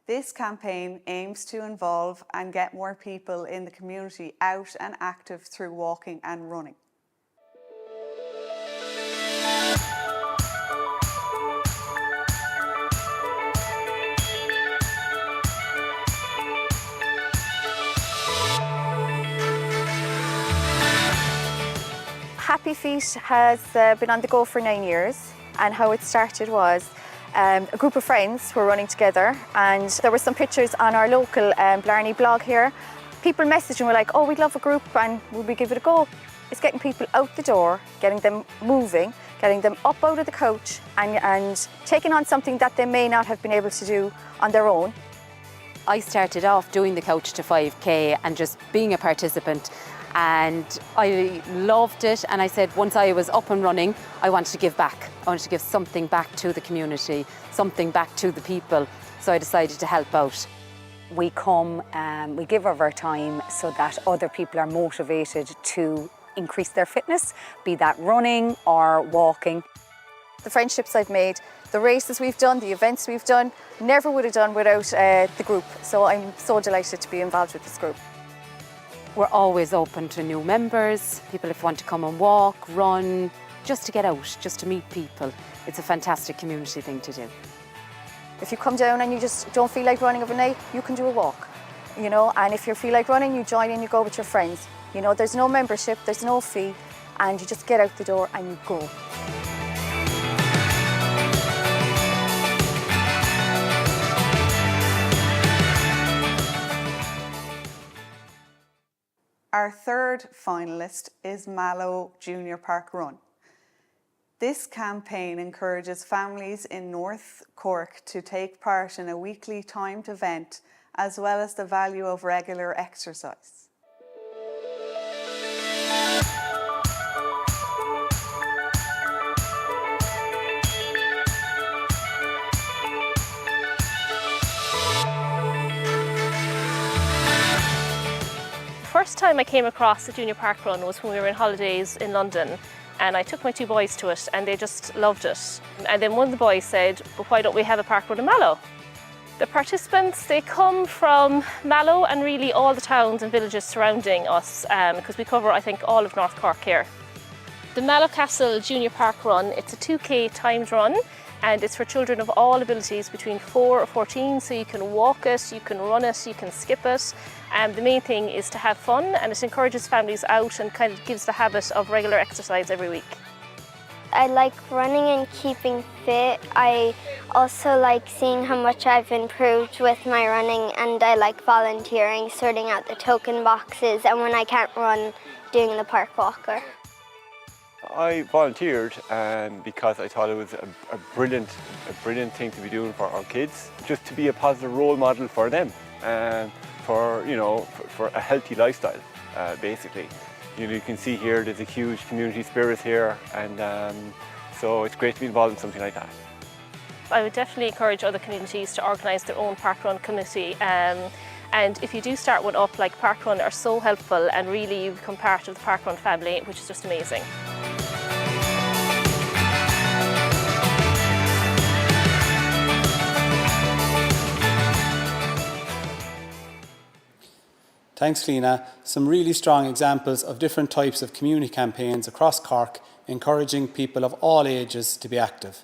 [SPEAKER 27] This campaign aims to involve and get more people in the community out and active through walking and running.
[SPEAKER 3] Happy Feet has been on the go for 9 years, and how it started was a group of friends were running together, and there were some pictures on our local Blarney blog here. People messaged and were like, oh, we'd love a group and would we give it a go? It's getting people out the door, getting them moving, getting them up out of the couch and taking on something that they may not have been able to do on their own.
[SPEAKER 7] I started off doing the Couch to 5K and just being a participant, and I loved it, and I said once I was up and running I wanted to give back. I wanted to give something back to the community, something back to the people, so I decided to help out.
[SPEAKER 9] We come and we give of our time so that other people are motivated to increase their fitness, be that running or walking.
[SPEAKER 3] The friendships I've made, the races we've done, the events we've done, never would have done without the group, so I'm so delighted to be involved with this group.
[SPEAKER 7] We're always open to new members, people if want to come and walk, run, just to get out, just to meet people. It's a fantastic community thing to do.
[SPEAKER 3] If you come down and you just don't feel like running overnight, you can do a walk, you know, and if you feel like running, you join in, you go with your friends. You know, there's no membership, there's no fee, and you just get out the door and you go.
[SPEAKER 27] Our third finalist is Mallow Junior Parkrun. This campaign encourages families in North Cork to take part in a weekly timed event, as well as the value of regular exercise.
[SPEAKER 10] First time I came across the Junior Parkrun was when we were in holidays in London, and I took my two boys to it and they just loved it. And then one of the boys said, but why don't we have a parkrun in Mallow? The participants, they come from Mallow and really all the towns and villages surrounding us, because we cover, I think, all of North Cork here. The Mallow Castle Junior Parkrun, it's a 2K timed run, and it's for children of all abilities between 4 or 14, so you can walk it, you can run it, you can skip it. The main thing is to have fun, and it encourages families out and kind of gives the habit of regular exercise every week.
[SPEAKER 6] I like running and keeping fit. I also like seeing how much I've improved with my running, and I like volunteering, sorting out the token boxes, and when I can't run, doing the park walker.
[SPEAKER 11] I volunteered because I thought it was a brilliant thing to be doing for our kids, just to be a positive role model for them, for a healthy lifestyle, basically. You know, you can see here there's a huge community spirit here, and so it's great to be involved in something like that.
[SPEAKER 10] I would definitely encourage other communities to organise their own parkrun committee. And if you do start one up, like Parkrun are so helpful, and really you become part of the Parkrun family, which is just amazing.
[SPEAKER 1] Thanks, Lena. Some really strong examples of different types of community campaigns across Cork, encouraging people of all ages to be active.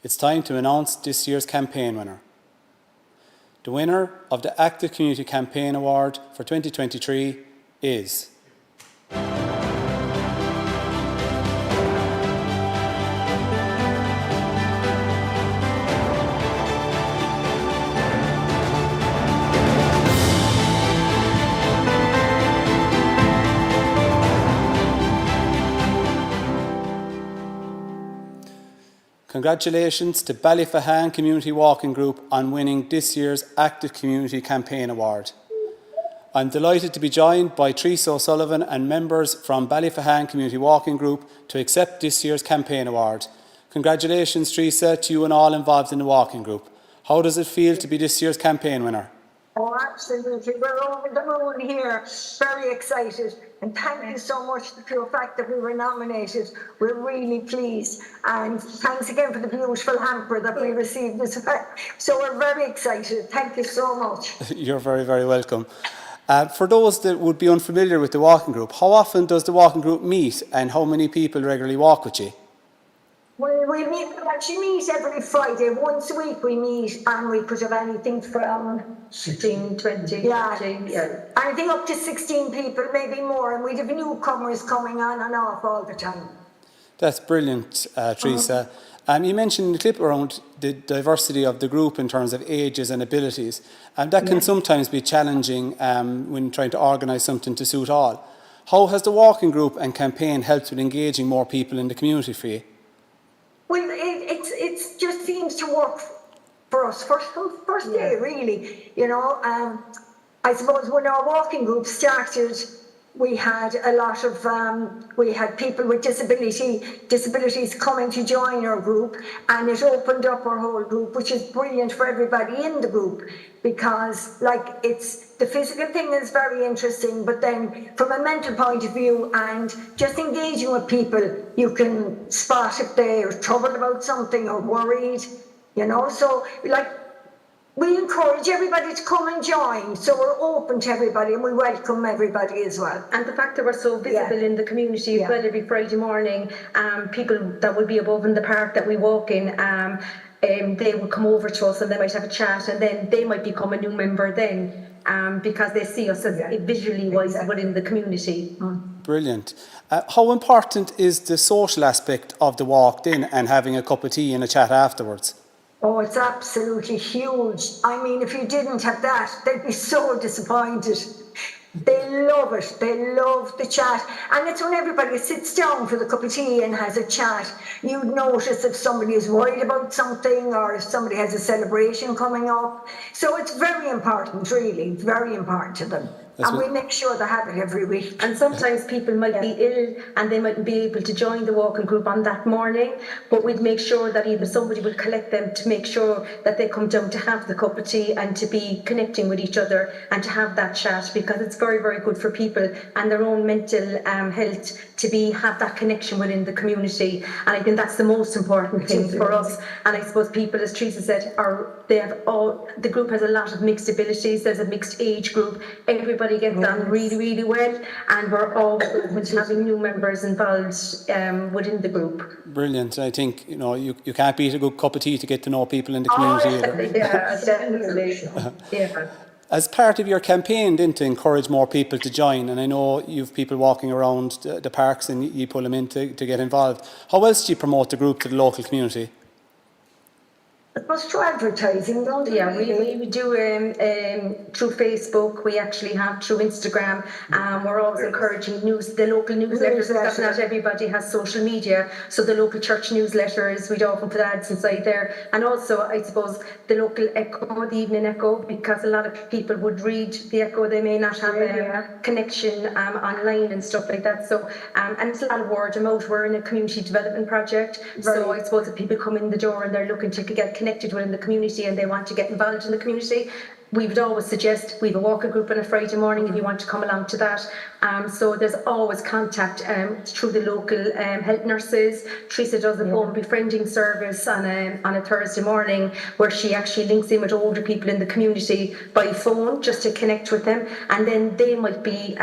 [SPEAKER 1] It's time to announce this year's campaign winner. The winner of the Active Community Campaign Award for 2023 is... Congratulations to Ballyphehane Community Walking Group on winning this year's Active Community Campaign Award. I'm delighted to be joined by Teresa O'Sullivan and members from Ballyphehane Community Walking Group to accept this year's campaign award. Congratulations, Teresa, to you and all involved in the walking group. How does it feel to be this year's campaign winner?
[SPEAKER 28] Oh, absolutely. We're over the moon here. Very excited. And thank you so much for the fact that we were nominated. We're really pleased. And thanks again for the beautiful hamper that we received as well. So we're very excited. Thank you so much.
[SPEAKER 1] You're very, very welcome. For those that would be unfamiliar with the walking group, how often does the walking group meet and how many people regularly walk with you?
[SPEAKER 28] We actually meet every Friday. Once a week we meet and we could have anything from
[SPEAKER 2] 16, 20,
[SPEAKER 28] yeah,
[SPEAKER 2] 30, yeah.
[SPEAKER 28] Anything up to 16 people, maybe more. And we'd have newcomers coming on and off all the time.
[SPEAKER 1] That's brilliant, Teresa. You mentioned in the clip around the diversity of the group in terms of ages and abilities. And that can sometimes be challenging when trying to organise something to suit all. How has the walking group and campaign helped with engaging more people in the community for you?
[SPEAKER 28] Well, it just seems to work for us first day, really. You know, I suppose when our walking group started, we had a lot of we had people with disabilities coming to join our group, and it opened up our whole group, which is brilliant for everybody in the group, because like the physical thing is very interesting, but then from a mental point of view and just engaging with people, you can spot if they're troubled about something or worried, you know. So like, we encourage everybody to come and join, so we're open to everybody and we welcome everybody as well.
[SPEAKER 2] And the fact that we're so visible in the community as well, every Friday morning, people that will be above in the park that we walk in, they will come over to us and they might have a chat, and then they might become a new member then, because they see us as visually wise within the community.
[SPEAKER 1] Brilliant. How important is the social aspect of the walk then and having a cup of tea and a chat afterwards?
[SPEAKER 28] Oh, it's absolutely huge. I mean, if you didn't have that, they'd be so disappointed. They love it. They love the chat. And it's when everybody sits down for the cup of tea and has a chat. You'd notice if somebody is worried about something or if somebody has a celebration coming up. So it's very important, really. It's very important to them. And we make sure they have it every week.
[SPEAKER 2] And sometimes people might be ill and they mightn't be able to join the walking group on that morning, but we'd make sure that either somebody would collect them to make sure that they come down to have the cup of tea and to be connecting with each other and to have that chat, because it's very, very good for people and their own mental health to have that connection within the community. And I think that's the most important thing for us. And I suppose people, as Teresa said, the group has a lot of mixed abilities. There's a mixed age group. Everybody gets on really, really well, and we're all open to having new members involved within the group.
[SPEAKER 1] Brilliant. I think you can't beat a good cup of tea to get to know people in the community either.
[SPEAKER 2] Yeah, definitely. Yeah.
[SPEAKER 1] As part of your campaign then to encourage more people to join, and I know you've people walking around the parks and you pull them in to get involved, how else do you promote the group to the local community?
[SPEAKER 28] It was through advertising, don't we?
[SPEAKER 2] Yeah, we do through Facebook. We actually have through Instagram. We're always encouraging the local newsletters. Because not everybody has social media, so the local church newsletters, we'd often put ads inside there. And also, I suppose, the local Echo, the Evening Echo, because a lot of people would read the Echo. They may not have a connection online and stuff like that. So, and it's a lot of word of mouth. We're in a community development project, so I suppose if people come in the door and they're looking to get connected within the community and they want to get involved in the community, we would always suggest we have a walking group on a Friday morning if you want to come along to that. So there's always contact through the local health nurses. Teresa does a home befriending service on a Thursday morning where she actually links in with older people in the community by phone just to connect with them, and then they might be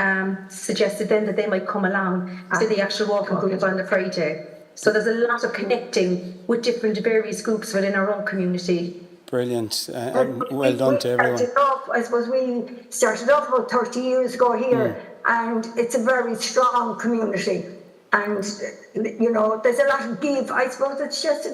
[SPEAKER 2] suggested then that they might come along to the actual walking group on the Friday. So there's a lot of connecting with different various groups within our own community.
[SPEAKER 1] Brilliant. Well done to everyone.
[SPEAKER 28] I suppose we started off about 30 years ago here, and it's a very strong community. And, there's a lot of give. I suppose it's just a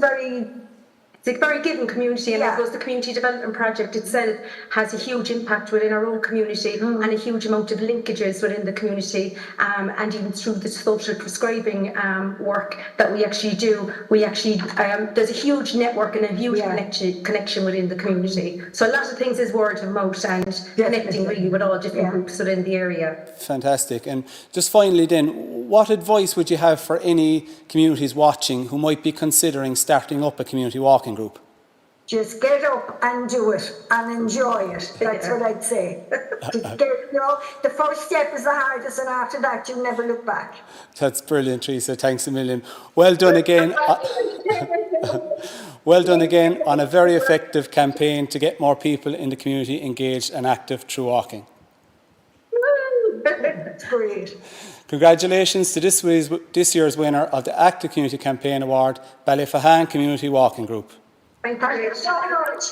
[SPEAKER 12] It's a very giving community, and I suppose the community development project itself has a huge impact within our own community and a huge amount of linkages within the community, and even through the social prescribing work that we actually do. We actually there's a huge network and a huge connection within the community. So a lot of things is word of mouth and connecting really with all different groups within the area.
[SPEAKER 1] Fantastic. And just finally then, what advice would you have for any communities watching who might be considering starting up a community walking group?
[SPEAKER 28] Just get up and do it and enjoy it. That's what I'd say. The first step is the hardest, and after that you never look back.
[SPEAKER 1] That's brilliant, Teresa. Thanks a million. Well done again. Well done again on a very effective campaign to get more people in the community engaged and active through walking.
[SPEAKER 28] That's great.
[SPEAKER 1] Congratulations to this year's winner of the Active Community Campaign Award, Ballyphehane Community Walking Group.
[SPEAKER 28] Thank you so much.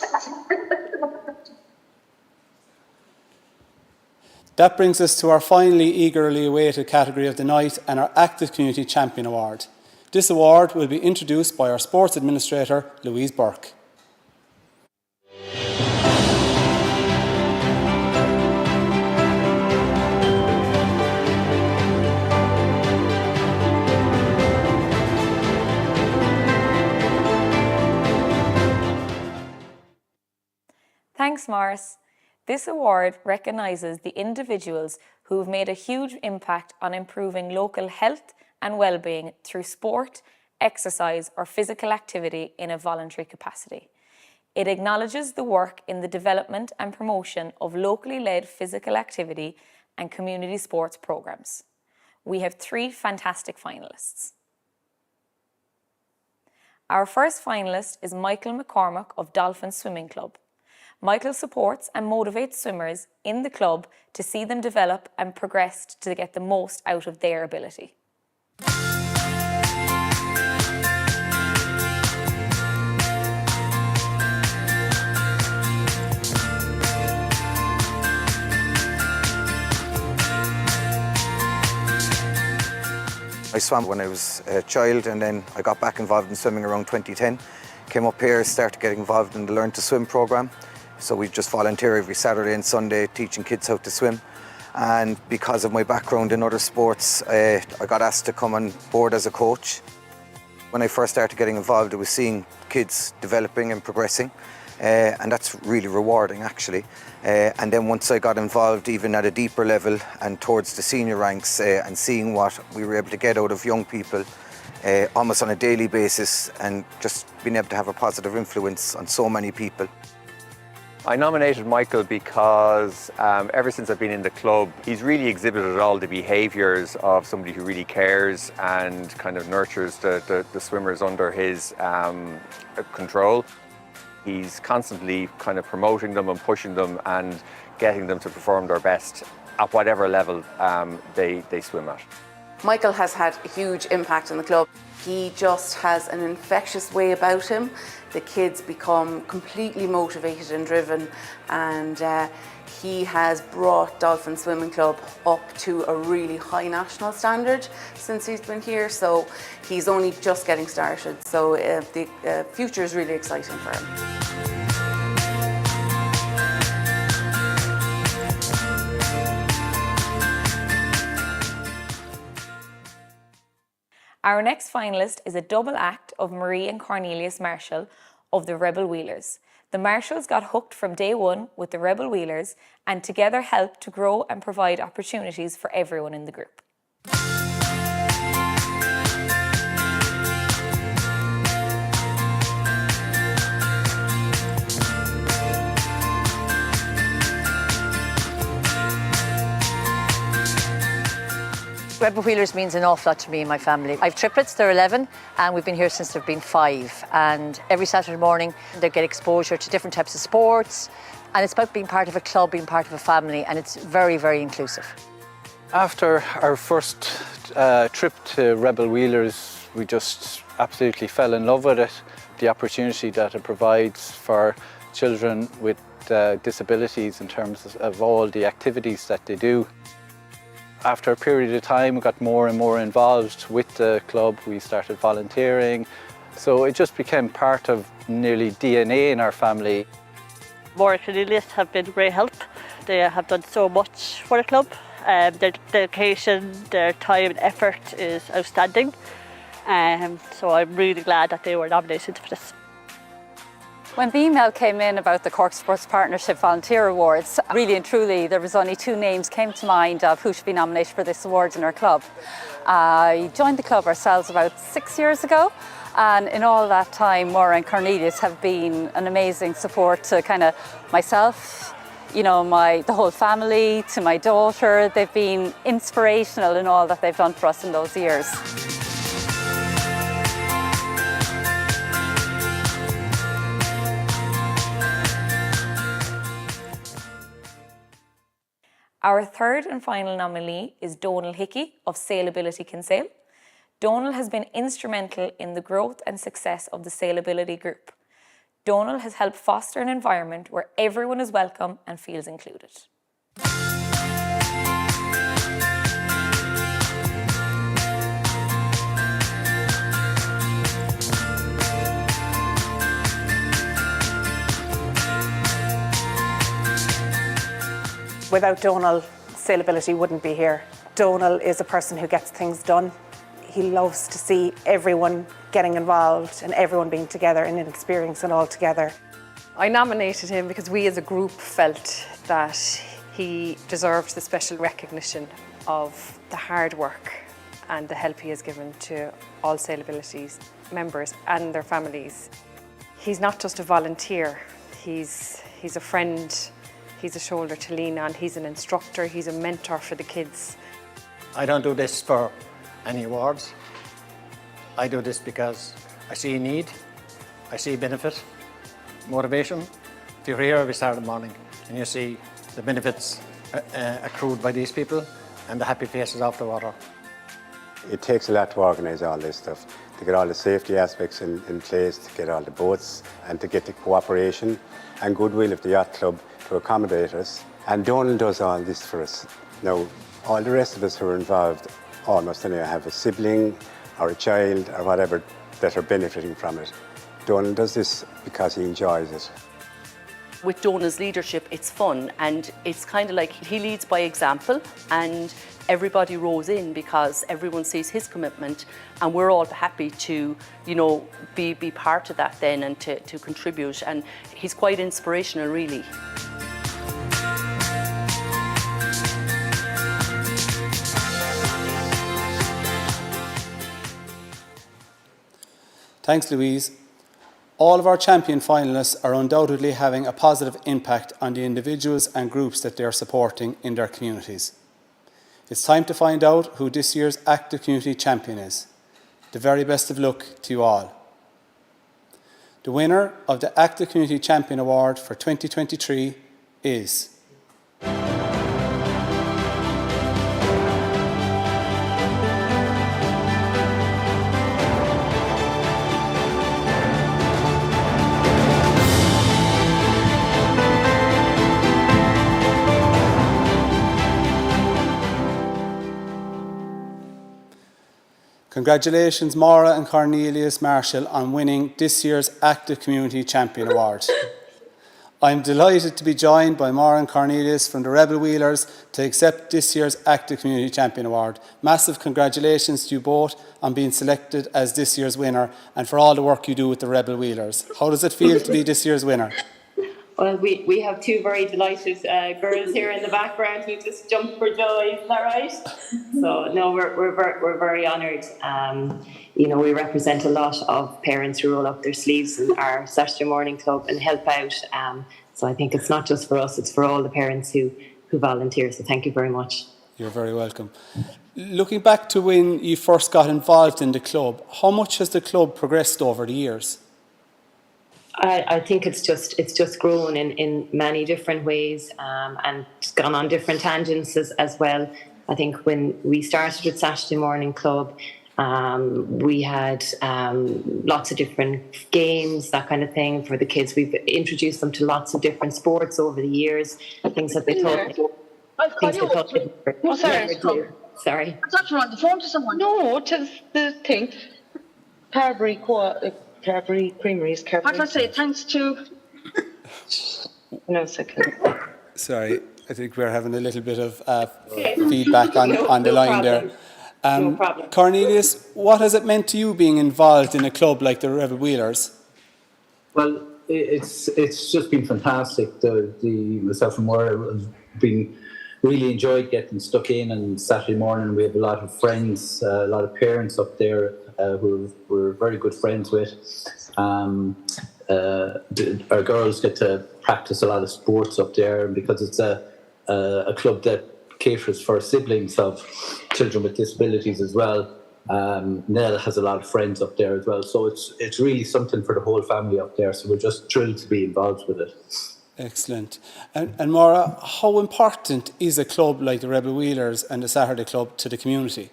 [SPEAKER 1] That brings us to our finally eagerly awaited category of the night and our Active Community Champion Award. This award will be introduced by our Sports Administrator, Louise Burke.
[SPEAKER 13] Thanks, Morris. This award recognises the individuals who have made a huge impact on improving local health and well-being through sport, exercise or physical activity in a voluntary capacity. It acknowledges the work in the development and promotion of locally led physical activity and community sports programmes. We have 3 fantastic finalists. Our first finalist is Michael McCormack of Dolphin Swimming Club. Michael supports and motivates swimmers in the club to see them develop and progress to get the most out of their ability.
[SPEAKER 14] I swam when I was a child, and then I got back involved in swimming around 2010. Came up here, started getting involved in the Learn to Swim programme. So we just volunteer every Saturday and Sunday teaching kids how to swim. And because of my background in other sports, I got asked to come on board as a coach. When I first started getting involved, I was seeing kids developing and progressing. And that's really rewarding, actually. And then once I got involved even at a deeper level and towards the senior ranks and seeing what we were able to get out of young people almost on a daily basis, and just being able to have a positive influence on so many people.
[SPEAKER 11] I nominated Michael because ever since I've been in the club, he's really exhibited all the behaviours of somebody who really cares and kind of nurtures the swimmers under his control. He's constantly kind of promoting them and pushing them and getting them to perform their best at whatever level they swim at.
[SPEAKER 15] Michael has had a huge impact on the club. He just has an infectious way about him. The kids become completely motivated and driven, and he has brought Dolphin Swimming Club up to a really high national standard since he's been here, so he's only just getting started. So the future is really exciting for him.
[SPEAKER 13] Our next finalist is a double act of Marie and Cornelius Marshall of the Rebel Wheelers. The Marshalls got hooked from day one with the Rebel Wheelers and together helped to grow and provide opportunities for everyone in the group.
[SPEAKER 16] Rebel Wheelers means an awful lot to me and my family. I've triplets, they're 11, and we've been here since they've been 5. And every Saturday morning, they get exposure to different types of sports. And it's about being part of a club, being part of a family, and it's very, very inclusive.
[SPEAKER 30] After our first trip to Rebel Wheelers, we just absolutely fell in love with it. The opportunity that it provides for children with disabilities in terms of all the activities that they do. After a period of time, we got more and more involved with the club. We started volunteering, So it just became part of nearly DNA in our family.
[SPEAKER 5] Maire and Cornelius have been great help. They have done so much for the club. Their dedication, their time and effort is outstanding. So I'm really glad that they were nominated for this.
[SPEAKER 16] When the email came in about the Cork Sports Partnership Volunteer Awards, really and truly there was only 2 names came to mind of who should be nominated for this award in our club. I joined the club ourselves about 6 years ago, and in all that time Maire and Cornelius have been an amazing support to kind of myself, you know, the whole family, to my daughter. They've been inspirational in all that they've done for us in those years.
[SPEAKER 13] Our third and final nominee is Donal Hickey of Sailability Kinsale. Donal has been instrumental in the growth and success of the Sailability group. Donal has helped foster an environment where everyone is welcome and feels included.
[SPEAKER 8] Without Donal, Sailability wouldn't be here. Donal is a person who gets things done. He loves to see everyone getting involved and everyone being together and experiencing it all together.
[SPEAKER 17] I nominated him because we as a group felt that he deserved the special recognition of the hard work and the help he has given to all Sailability's members and their families. He's not just a volunteer, he's a friend. He's a shoulder to lean on, he's an instructor, he's a mentor for the kids.
[SPEAKER 18] I don't do this for any awards. I do this because I see need, I see benefit, motivation. If you're here every Saturday morning and you see the benefits accrued by these people and the happy faces off the water.
[SPEAKER 19] It takes a lot to organise all this stuff, to get all the safety aspects in place, to get all the boats and to get the cooperation and goodwill of the yacht club to accommodate us. And Donal does all this for us. Now, all the rest of us who are involved almost anyway have a sibling or a child or whatever that are benefiting from it. Donal does this because he enjoys it.
[SPEAKER 20] With Donal's leadership, it's fun and it's kind of like he leads by example and everybody rows in because everyone sees his commitment and we're all happy to, you know, be part of that then and to contribute, and he's quite inspirational really.
[SPEAKER 1] Thanks, Louise. All of our champion finalists are undoubtedly having a positive impact on the individuals and groups that they are supporting in their communities. It's time to find out who this year's Active Community Champion is. The very best of luck to you all. The winner of the Active Community Champion Award for 2023 is... Congratulations, Maire and Cornelius Marshall, on winning this year's Active Community Champion Award. I'm delighted to be joined by Maire and Cornelius from the Rebel Wheelers to accept this year's Active Community Champion Award. Massive congratulations to you both on being selected as this year's winner and for all the work you do with the Rebel Wheelers. How does it feel to be this year's winner?
[SPEAKER 21] Well, we have two very delighted girls here in the background who just jumped for joy. Isn't that right? So no, we're very honoured. You know, we represent a lot of parents who roll up their sleeves in our Saturday morning club and help out. So I think it's not just for us; it's for all the parents who volunteer. So thank you very much.
[SPEAKER 1] You're very welcome. Looking back to when you first got involved in the club, how much has the club progressed over the years?
[SPEAKER 21] I think it's just grown in many different ways and gone on different tangents as well. I think when we started with Saturday Morning Club, we had lots of different games, that kind of thing for the kids. We've introduced them to lots of different sports over the years, things that they thought.
[SPEAKER 22] Sorry. I thought you were on the phone to someone. No, to the thing. Parbury
[SPEAKER 21] Creameries. What did I say? Thanks to... No, second.
[SPEAKER 1] Sorry, I think we're having a little bit of feedback on the line
[SPEAKER 21] problem.
[SPEAKER 1] there.
[SPEAKER 21] No problem.
[SPEAKER 1] Cornelius, what has it meant to you being involved in a club like the Rebel Wheelers?
[SPEAKER 3] Well, it's just been fantastic. Myself and Maire have been really enjoyed getting stuck in. And Saturday morning we have a lot of friends, a lot of parents up there who we're very good friends with. Our girls get to practice a lot of sports up there, and because it's a club that caters for siblings of children with disabilities as well. Nell has a lot of friends up there as well, so it's really something for the whole family up there. So we're just thrilled to be involved with it.
[SPEAKER 1] Excellent. And Maura, how important is a club like the Rebel Wheelers and the Saturday Club to the community?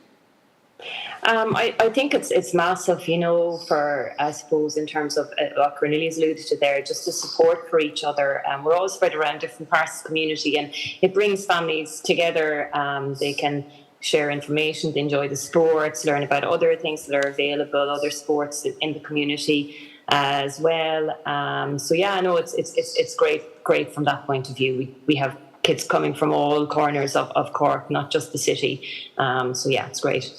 [SPEAKER 21] I think it's massive, you know, for, I suppose, in terms of what Cornelius alluded to there, just the support for each other. We're all spread around different parts of the community, and it brings families together. They can share information, they enjoy the sports, learn about other things that are available, other sports in the community as well. So yeah, I know it's great from that point of view. We have kids coming from all corners of Cork, not just the city. So yeah, it's great.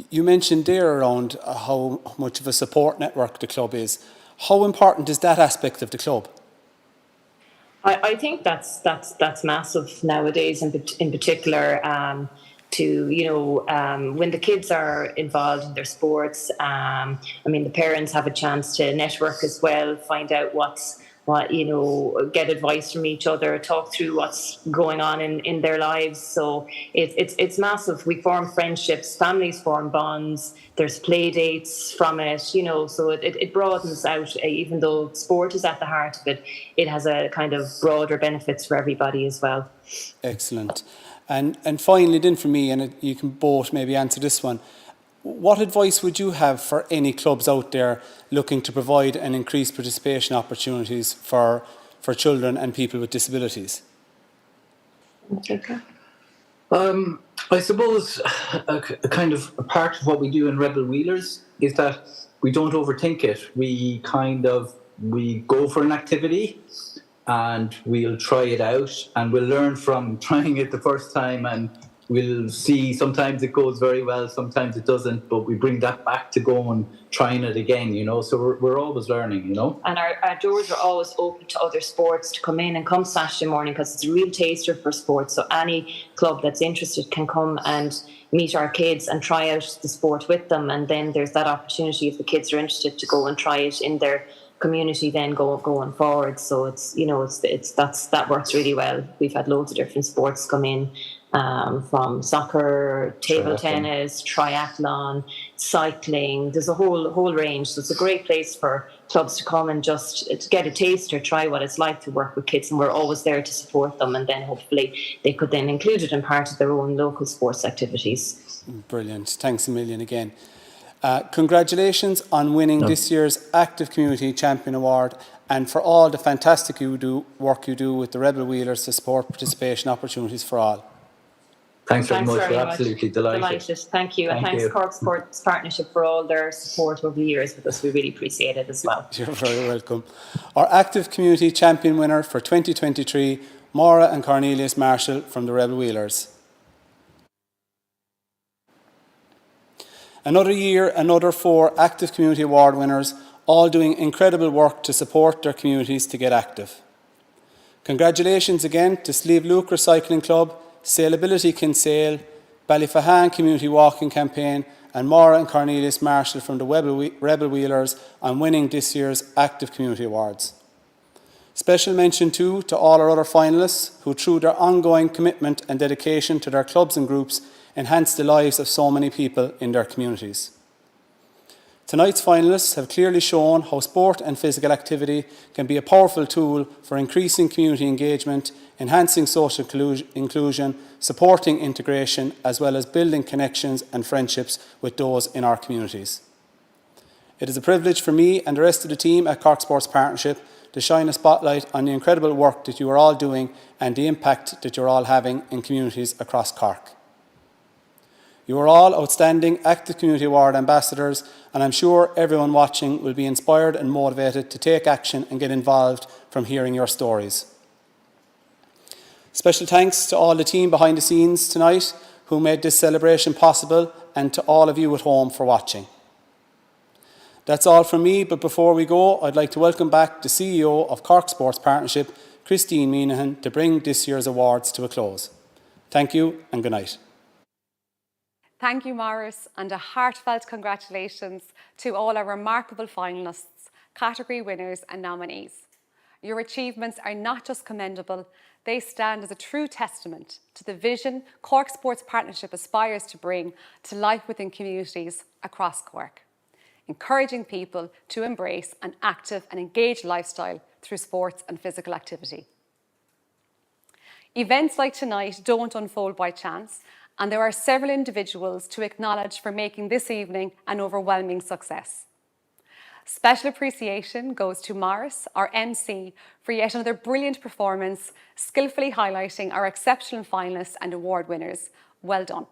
[SPEAKER 1] You mentioned there around how much of a support network the club is. How important is that aspect of the club?
[SPEAKER 21] I think that's massive nowadays, in particular. To, you know, when the kids are involved in their sports, I mean, the parents have a chance to network as well, find out what you know, get advice from each other, talk through what's going on in their lives. So it's massive. We form friendships, families form bonds, there's play dates from it, you know, so it broadens out. Even though sport is at the heart of it, it has a kind of broader benefits for everybody as well.
[SPEAKER 1] Excellent. And finally then for me, and you can both maybe answer this one, what advice would you have for any clubs out there looking to provide and increase participation opportunities for children and people with disabilities?
[SPEAKER 21] Okay.
[SPEAKER 3] I suppose a kind of a part of what we do in Rebel Wheelers is that we don't overthink it. We go for an activity and we'll try it out, and we'll learn from trying it the first time, and we'll see sometimes it goes very well, sometimes it doesn't, but we bring that back to going, trying it again, you know, so we're always learning, you know. And
[SPEAKER 21] our doors are always open to other sports to come in and come Saturday morning, because it's a real taster for sports. So any club that's interested can come and meet our kids and try out the sport with them, and then there's that opportunity if the kids are interested to go and try it in their community then going forward. So it's, you know, that works really well. We've had loads of different sports come in, from soccer, table tennis, triathlon, cycling. There's a whole range. So it's a great place for clubs to come and just to get a taste or try what it's like to work with kids, and we're always there to support them, and then hopefully they could then include it in part of their own local sports activities.
[SPEAKER 1] Brilliant. Thanks a million again. Congratulations on winning this year's Active Community Champion Award, and for all the fantastic work you do with the Rebel Wheelers to support participation opportunities for all.
[SPEAKER 3] Thanks very much. We're absolutely delighted.
[SPEAKER 21] Thank you. And thanks Cork Sports Partnership for all their support over the years with us. We really appreciate it as well.
[SPEAKER 1] You're very welcome. Our Active Community Champion winner for 2023, Maura and Cornelius Marshall from the Rebel Wheelers. Another year, another 4 Active Community Award winners, all doing incredible work to support their communities to get active. Congratulations again to Sliabh Luachra Cycling Club, Sailability Kinsale, Ballyphehane Community Walking Campaign, and Maura and Cornelius Marshall from the Rebel Wheelers on winning this year's Active Community Awards. Special mention too to all our other finalists who, through their ongoing commitment and dedication to their clubs and groups, enhance the lives of so many people in their communities. Tonight's finalists have clearly shown how sport and physical activity can be a powerful tool for increasing community engagement, enhancing social inclusion, supporting integration, as well as building connections and friendships with those in our communities. It is a privilege for me and the rest of the team at Cork Sports Partnership to shine a spotlight on the incredible work that you are all doing and the impact that you're all having in communities across Cork. You are all outstanding Active Community Award ambassadors, and I'm sure everyone watching will be inspired and motivated to take action and get involved from hearing your stories. Special thanks to all the team behind the scenes tonight who made this celebration possible, and to all of you at home for watching. That's all from me, but before we go, I'd like to welcome back the CEO of Cork Sports Partnership, Christine Meanahan, to bring this year's awards to a close. Thank you and good night.
[SPEAKER 4] Thank you, Maurice, and a heartfelt congratulations to all our remarkable finalists, category winners and nominees. Your achievements are not just commendable, they stand as a true testament to the vision Cork Sports Partnership aspires to bring to life within communities across Cork, encouraging people to embrace an active and engaged lifestyle through sports and physical activity. Events like tonight don't unfold by chance, and there are several individuals to acknowledge for making this evening an overwhelming success. Special appreciation goes to Maurice, our MC, for yet another brilliant performance, skillfully highlighting our exceptional finalists and award winners. Well done.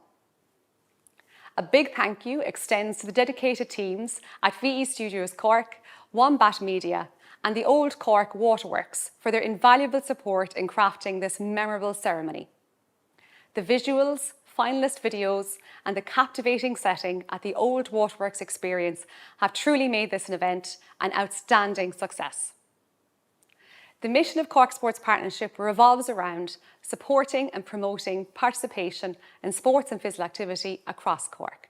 [SPEAKER 4] A big thank you extends to the dedicated teams at VE Studios Cork, Wombat Media and the Old Cork Waterworks for their invaluable support in crafting this memorable ceremony. The visuals, finalist videos and the captivating setting at the Old Waterworks experience have truly made this an event an outstanding success. The mission of Cork Sports Partnership revolves around supporting and promoting participation in sports and physical activity across Cork,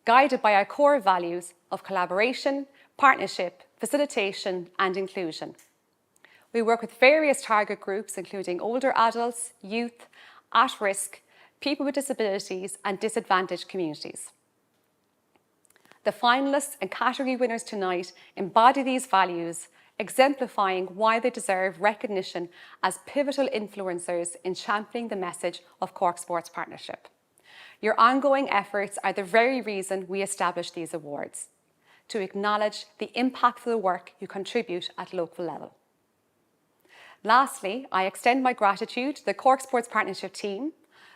[SPEAKER 4] guided by our core values of collaboration, partnership, facilitation and inclusion. We work with various target groups including older adults, youth, at risk, people with disabilities and disadvantaged communities. The finalists and category winners tonight embody these values, exemplifying why they deserve recognition as pivotal influencers in championing the message of Cork Sports Partnership. Your ongoing efforts are the very reason we established these awards, to acknowledge the impactful work you contribute at local level. Lastly, I extend my gratitude to the Cork Sports Partnership team,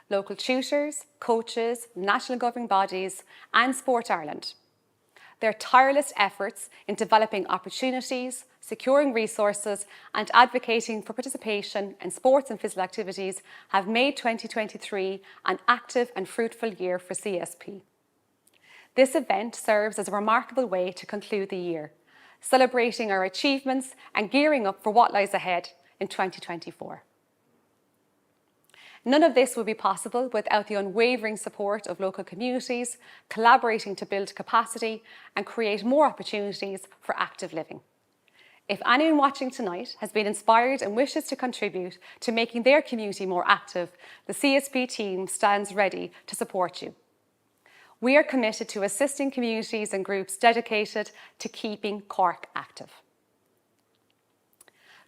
[SPEAKER 4] local tutors, coaches, national governing bodies and Sport Ireland. Their tireless efforts in developing opportunities, securing resources and advocating for participation in sports and physical activities have made 2023 an active and fruitful year for CSP. This event serves as a remarkable way to conclude the year, celebrating our achievements and gearing up for what lies ahead in 2024. None of this would be possible without the unwavering support of local communities, collaborating to build capacity and create more opportunities for active living. If anyone watching tonight has been inspired and wishes to contribute to making their community more active, the CSP team stands ready to support you. We are committed to assisting communities and groups dedicated to keeping Cork active.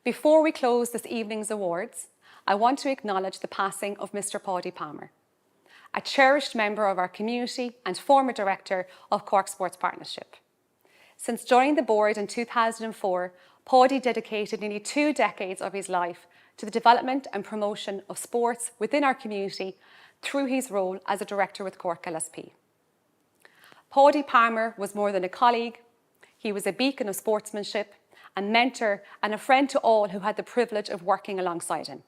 [SPEAKER 4] Before we close this evening's awards, I want to acknowledge the passing of Mr. Paddy Palmer, a cherished member of our community and former director of Cork Sports Partnership. Since joining the board in 2004, Paddy dedicated nearly 2 decades of his life to the development and promotion of sports within our community through his role as a director with Cork LSP. Paddy Palmer was more than a colleague. He was a beacon of sportsmanship, a mentor and a friend to all who had the privilege of working alongside him.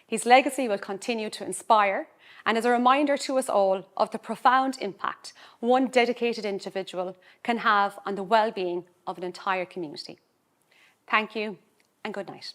[SPEAKER 4] His legacy will continue to inspire and is a reminder to us all of the profound impact one dedicated individual can have on the well-being of an entire community. Thank you and good night.